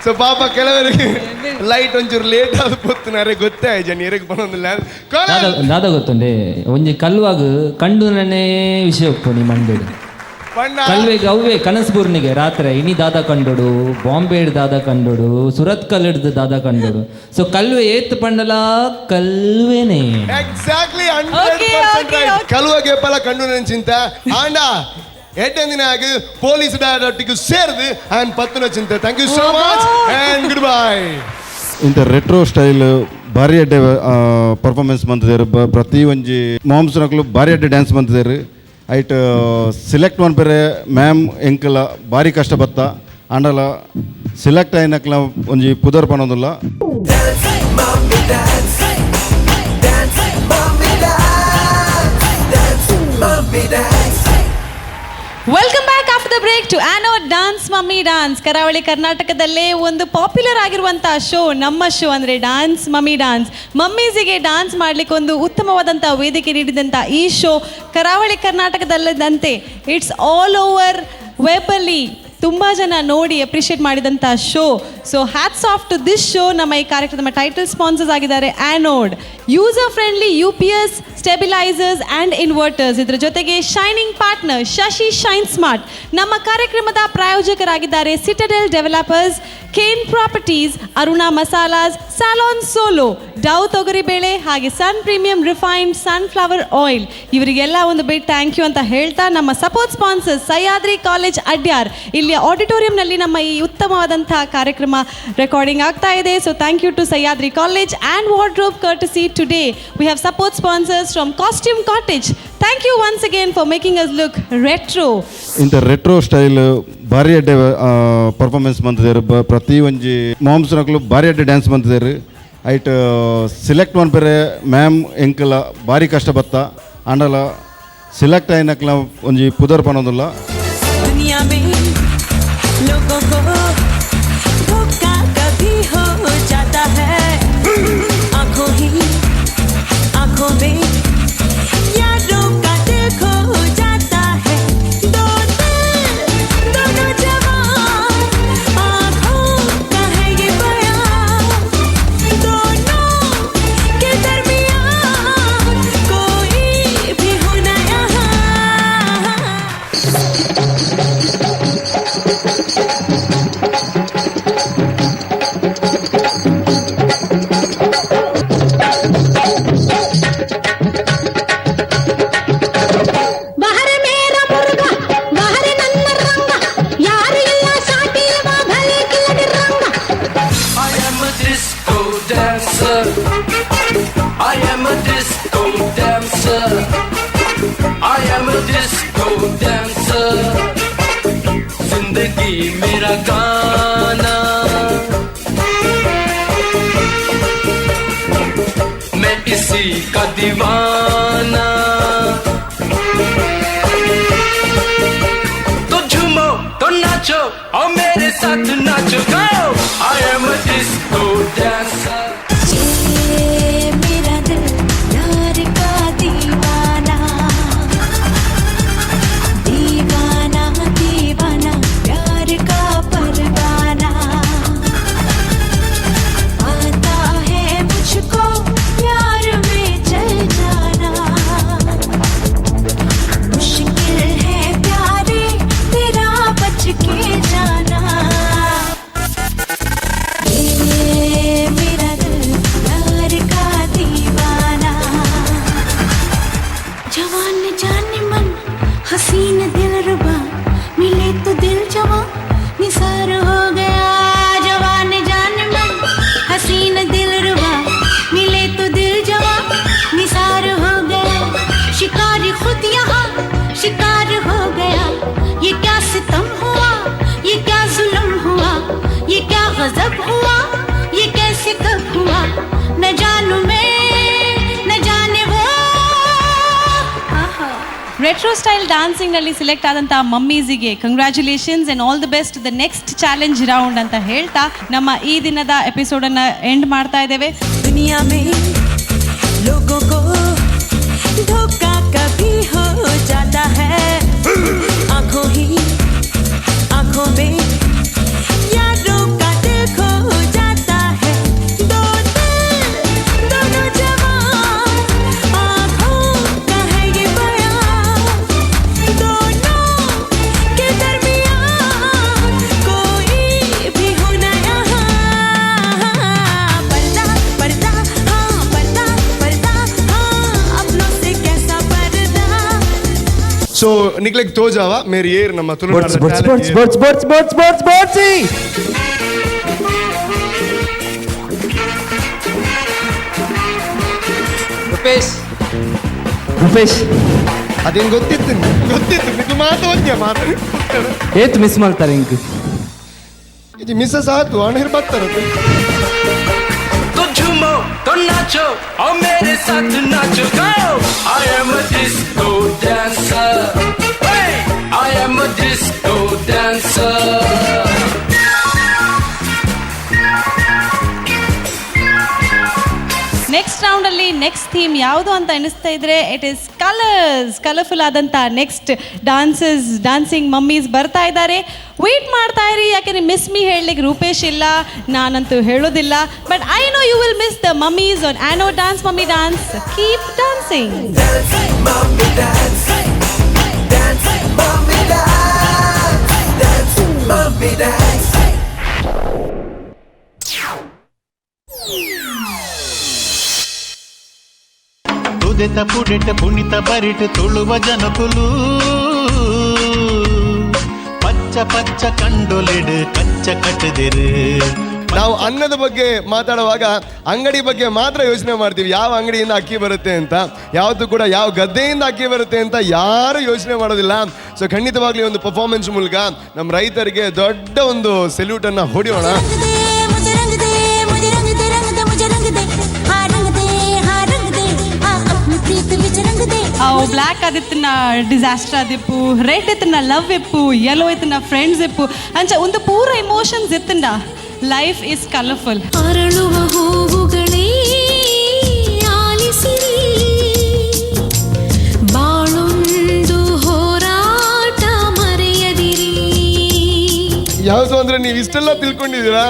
ಸೊ ಪಾಪ ಕೆಲವರಿಗೆ ಲೈಟ್ ಒಂಚೂರು ಲೇಟ್ ಆದ ಪೊತ್ತುನಾರೆ ಗೊತ್ತೇ ಆಯ್ತು ಎರಿಗೆ ಬರೋದಿಲ್ಲ ದಾದ ಗೊತ್ತುಂಡೆ ಒಂಜಿ ಕಲ್ವಾಗ ಕಂಡು ನನ್ನೇ ವಿಷಯ ಒಪ್ಪು ನೀ ಮಂಡೇಡು ಕಲ್ವೆಗೆ ಅವೇ ಕನಸ್ಪೂರ್ನಿಗೆ ರಾತ್ರಿ ಇನಿ ದಾದ ಕಂಡೋಡು, ಬಾಂಬೆ ದಾದ ಕಂಡೋಡು, ಸುರತ್ ಕಲ್ಲಿಡ್ದು ದಾದ ಕಂಡೋಡು. ಸೊ ಕಲ್ವೆ ಏತ್ ಪಂಡಲ ಕಲ್ವೆನೇ ಎಕ್ಸಾಕ್ಟ್ಲಿ 100% ಕಲ್ವಗೆ ಪಲ ಕಂಡು ನೆಂಚಿಂತ ಆಂಡ ಎಡ್ಡೆಂದಿನ ಆಗಿ ಪೊಲೀಸ್ ಡಾಟಿಗೆ ಸೇರಿದು ಆ್ಯಂಡ್ ಪತ್ತನ ಚಿಂತೆ. Thank you so much and good bye. ಇಂಥ ರೆಟ್ರೋ ಸ್ಟೈಲ್ ಭಾರಿ ಅಡ್ಡೆ ಪರ್ಫಾರ್ಮೆನ್ಸ್ ಬಂದಿದ್ದಾರೆ. ಪ್ರತಿ ಒಂಜಿ ಮಾಮ್ಸ್ನಕ್ಲು ಭಾರಿ ಅಡ್ಡೆ ಡ್ಯಾನ್ಸ್ ಬಂದಿದ್ದಾರೆ. ಐಟ್ ಸಿಲೆಕ್ಟ್ ಮನ್ಪೆರೆ ಮ್ಯಾಮ್ ಎಂಕಲ ಭಾರಿ ಕಷ್ಟ ಬತ್ತ ಅಂಡಲ ಸಿಲೆಕ್ಟ್ ಆಯ್ನಕ್ಲ ಒಂಜಿ ಪುದರ್ ಪನೋದಿಲ್ಲ. Welcome back after the break to anode dance mummy dance. ಕರಾವಳಿ ಕರ್ನಾಟಕದಲ್ಲೇ ಒಂದು ಪಾಪ್ಯುಲರ್ ಆಗಿರುವಂಥ ಶೋ, ನಮ್ಮ ಶೋ ಅಂದರೆ ಡಾನ್ಸ್ ಮಮ್ಮಿ ಡಾನ್ಸ್. ಮಮ್ಮೀಸಿಗೆ ಡಾನ್ಸ್ ಮಾಡಲಿಕ್ಕೆ ಒಂದು ಉತ್ತಮವಾದಂಥ ವೇದಿಕೆ ನೀಡಿದಂಥ ಈ ಶೋ ಕರಾವಳಿ ಕರ್ನಾಟಕದಲ್ಲದಂತೆ ಇಟ್ಸ್ ಆಲ್ ಓವರ್ ವೆಬಲ್ಲಿ ತುಂಬ ಜನ ನೋಡಿ ಅಪ್ರಿಷಿಯೇಟ್ ಮಾಡಿದಂಥ show. So hats off to this show. ನಮ್ಮ ಈ ಕಾರ್ಯಕ್ರಮದ ಟೈಟಲ್ ಸ್ಪಾನ್ಸರ್ಸ್ ಆಗಿದ್ದಾರೆ Anod, user friendly UPS stabilisers and inverters. ಇದರ ಜೊತೆಗೆ shining partner Shashi shine smart. ನಮ್ಮ ಕಾರ್ಯಕ್ರಮದ ಪ್ರಾಯೋಜಕರಾಗಿದ್ದಾರೆ Citadel developers, Kane properties, Aruna Masalas, salon solo, Dove ತೊಗರಿಬೇಳೆ ಹಾಗೆ sun premium refined sunflower oil. ಇವರಿಗೆಲ್ಲ ಒಂದು ಬಿಗ್ ಥ್ಯಾಂಕ್ ಯು ಅಂತ ಹೇಳ್ತಾ ನಮ್ಮ support sponsors Sahyadri college Adyar. ಇಲ್ಲಿ ಆಡಿಟೋರಿಯಂನಲ್ಲಿ ನಮ್ಮ ಈ ಉತ್ತಮವಾದಂಥ ಕಾರ್ಯಕ್ರಮ ರೆಕಾರ್ಡಿಂಗ್ ಆಗ್ತಾ ಇದೆ. So thank you to Sahyadri college and wardrobe courtesy. Today we have support sponsors from Costume Cottage. Thank you once again for making us look retro. ಇಂಥ ರೆಟ್ರೋ ಸ್ಟೈಲ್ ಭಾರಿ ಅಡ್ಡೆ ಪರ್ಫಾರ್ಮೆನ್ಸ್ ಬಂದಿದ್ದಾರೆ. ಪ್ರತಿ ಒಂಜಿ ಮಾಮ್ಸ್ನಕ್ಲು ಭಾರಿ ಅಡ್ಡೆ ಡ್ಯಾನ್ಸ್ ಬಂದಿದ್ದಾರೆ. ಐಟ್ ಸಿಲೆಕ್ಟ್ ಮನ್ಪೆರೆ ಮ್ಯಾಮ್ ಎಂಕಲ ಭಾರಿ ಕಷ್ಟ ಬತ್ತ ಅಂಡಲ ಸಿಲೆಕ್ಟ್ ಆಯ್ನಕ್ಲ ಒಂಜಿ ಪುದರ್ ಪನೋದಿಲ್ಲ. दुनिया में लोगों को धोखा कभी हो जाता है, आंखों में यारों का दिल खो जाता है. दोनों जवान आंखों का है ये बयान, दोनों के दरमियान कोई भी हो ना यहाँ. जिंदगी मेरा गाना, मैं इसी का दीवाना. तो झूमो तो नाचो और मेरे साथ नाचो, गाओ I am a disco dancer. मुश्किल है प्यार ರೆಟ್ರೋ ಸ್ಟೈಲ್ ಡಾನ್ಸಿಂಗ್ ನಲ್ಲಿ ಸಿಲೆಕ್ಟ್ ಆದಂತ ಮಮ್ಮೀಸಿಗೆ congratulations and all the best the next challenge round ಅಂತ ಹೇಳ್ತಾ ನಮ್ಮ ಈ ದಿನದ ಎಪಿಸೋಡ್ ಅನ್ನ ಎಂಡ್ ಮಾಡ್ತಾ ಇದ್ದೇವೆ. दुनिया में लोगों को धोखा कभी हो जाता है, आंखों में यारों का दिल खो जाता है, दोनों जवान आंखों का है ये बयान, दोनों के दरमियान कोई भी हो ना यहाँ, पर्दा पर्दा हाँ पर्दा पर्दा हाँ अपनों से कैसा पर्दा. ಸೊ ನಿಕ್ಲೆಗ್ ತೋಜಾವ ಮೇರಿ ಏರ್ ನಮ್ಮ boats boats boats boats boats boats boats boats Rupesh ಅದೇನು ಗೊತ್ತಿತ್ತು ನಿಮ್ಗೆ ಮಾತು ಏತ್ ಮಿಸ್ ಮಾಡ್ತಾರೆ ಇಂಕ್ ಇದು ಮಿಸ್ಸಸ್ ಆತು ಅಣ್ಣ ಬರ್ತಾರೆ. तो झूमो तो नाचो और मेरे साथ नाचो go. I am a disco dancer. Hey, I am a disco dancer. Next round ಅಲ್ಲಿ ನೆಕ್ಸ್ಟ್ ಥೀಮ್ ಯಾವುದು ಅಂತ ಎನಿಸ್ತಾ ಇದ್ರೆ ಇಟ್ ಇಸ್ ಕಲರ್ಫುಲ್ ಆದಂತ ನೆಕ್ಸ್ಟ್ ಡಾನ್ಸಿಂಗ್ ಮಮ್ಮೀಸ್ ಬರ್ತಾ ಇದ್ದಾರೆ. ವೇಟ್ ಮಾಡ್ತಾ ಇರಿ, ಯಾಕೆಂದ್ರೆ ಮಿಸ್ ಮೀ ಹೇಳಲಿಕ್ಕೆ ರೂಪೇಶ್ ಇಲ್ಲ, ನಾನಂತೂ ಹೇಳೋದಿಲ್ಲ. But I know you will miss the mummies on Anod dance mummy dance. Keep dancing. ತುದೆತ ಪುಡೆಟ ಪುಣಿತ ಬರಿಟ ತುಳುವ ಜನಕುಲು ಪಚ್ಚ ಪಚ್ಚ ಕಂಡೊಲೆಡು ಕಚ್ಚ ಕಟ್ಟದಿರು. ನಾವು ಅನ್ನದ ಬಗ್ಗೆ ಮಾತಾಡುವಾಗ ಅಂಗಡಿ ಬಗ್ಗೆ ಮಾತ್ರ ಯೋಚನೆ ಮಾಡ್ತೀವಿ, ಯಾವ ಅಂಗಡಿಯಿಂದ ಅಕ್ಕಿ ಬರುತ್ತೆ ಅಂತ. ಯಾವತ್ತೂ ಕೂಡ ಯಾವ ಗದ್ದೆಯಿಂದ ಅಕ್ಕಿ ಬರುತ್ತೆ ಅಂತ ಯಾರು ಯೋಚನೆ ಮಾಡೋದಿಲ್ಲ. ಸೊ ಖಂಡಿತವಾಗ್ಲಿ ಒಂದು ಪರ್ಫಾರ್ಮೆನ್ಸ್ ಮೂಲಕ ನಮ್ಮ ರೈತರಿಗೆ ದೊಡ್ಡ ಒಂದು ಸೆಲ್ಯೂಟ್ ಅನ್ನ ಹೊಡೆಯೋಣ. ಅವು ಬ್ಲ್ಯಾಕ್ ಆದಿತ್ತನ ಡಿಸಾಸ್ಟರ್ ಆದಿಪ್ಪು, ರೆಡ್ ಇತ್ತನ ಲವ್ ಇಪ್ಪು, ಯೆಲ್ಲೋ ಇತ್ತನ ಫ್ರೆಂಡ್ಸ್ ಇಪ್ಪು ಅಂಚ ಒಂದು ಪೂರ ಇಮೋಷನ್ಸ್ ಇತ್ತಂಡ. Life is colourful. ಅರಳುವ ಹೂವುಗಳೇ ಆಲಿಸಿರಿ, ಬಾಳೊಂದು ಹೋರಾಟ ಮರೆಯದಿರಿ. ಯಾವುದು ಅಂದ್ರೆ ನೀವು ಇಷ್ಟೆಲ್ಲ ತಿಳ್ಕೊಂಡಿದ್ದೀರಾ,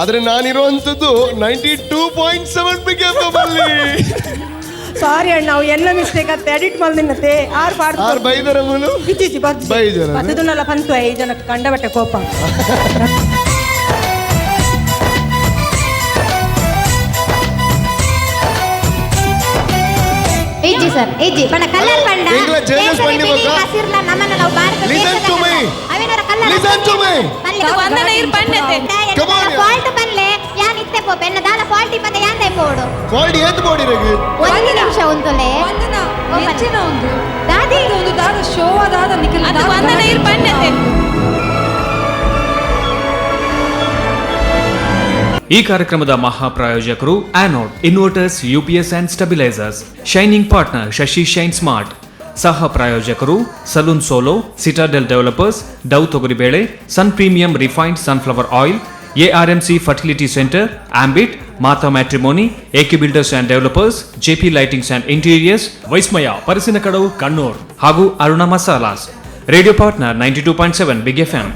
ಆದ್ರೆ ನಾನಿರುವಂಥದ್ದು 92.7 BPM ಅಲ್ಲಿ. ಸಾರಿ ಅಣ್ಣ, ನಾವು ಎಲ್ಲ ಮಿಸ್ಟೇಕ್ ಅಂತ ಎಡಿಟ್ ಮಾಡಿನತ್ತೆ. ಆರ್ ಬೈದರ ಮೂಲು ಇತ್ತೀಚಿ ಬೈದರ ಅದನ್ನೆಲ್ಲ ಬಂತು 5 ಜನ ಕಂಡಬಟ್ಟೆ ಕೋಪ. ಏಜಿ ಸರ್ ಏಜಿ ಬಣ್ಣ ಕಲರ್ ಬಣ್ಣ ಈಗಲ ಚೇಂಜಸ್ ಮಾಡಿ ಬಕ ಹಸಿರ್ಲ ನಮ್ಮನ್ನ ನಾವು ಭಾರತ ಲಿಸನ್ ಟು ಮೀ ಅವೇನರ ಕಲರ್ ಲಿಸನ್ ಟು ಮೀ ವಂದನ ಇರ್ ಬಣ್ಣತೆ ಫಾಲ್ಟ್ ಬನ್ಲೆ ಯಾನ್ ಇತ್ತೆ ಪೋ ಬೆನ್ನ ದಾಲ ಫಾಲ್ಟ್ ಇಪ್ಪತ್ತೆ ಯಾಂದೆ ಪೋಡು ಫಾಲ್ಟ್ ಏತ್ ಬೋಡಿರಗೆ ಒಂದು ನಿಮಿಷ ಒಂತಲೆ ವಂದನ ಹೆಚ್ಚಿನ ಒಂದು ದಾದಿ ಒಂದು ದಾದ ಶೋ ಆದ ನಿಖಿಲ್ ಅದು ವಂದನ ಇರ್ ಬಣ್ಣತೆ. ಈ ಕಾರ್ಯಕ್ರಮದ ಮಹಾಪ್ರಾಯೋಜಕರು anode inverters UPS and stabilisers. Shining partner Shashi shine smart. ಸಹ ಪ್ರಾಯೋಜಕರು salon solo, citadel developers, Dove ತೊಗರಿಬೇಳೆ, sun premium refined sunflower oil, ARMC fertility centre, ಆಂಬಿಟ್, Mata matrimony, AK builders and developers, JP lightings and interiors, ವೈಸ್ಮಯ ಪರಿಸಿನ ಕಡವು ಕಣ್ಣೂರ್ ಹಾಗೂ Aruna masalas. Radio partner 92.7 big FM.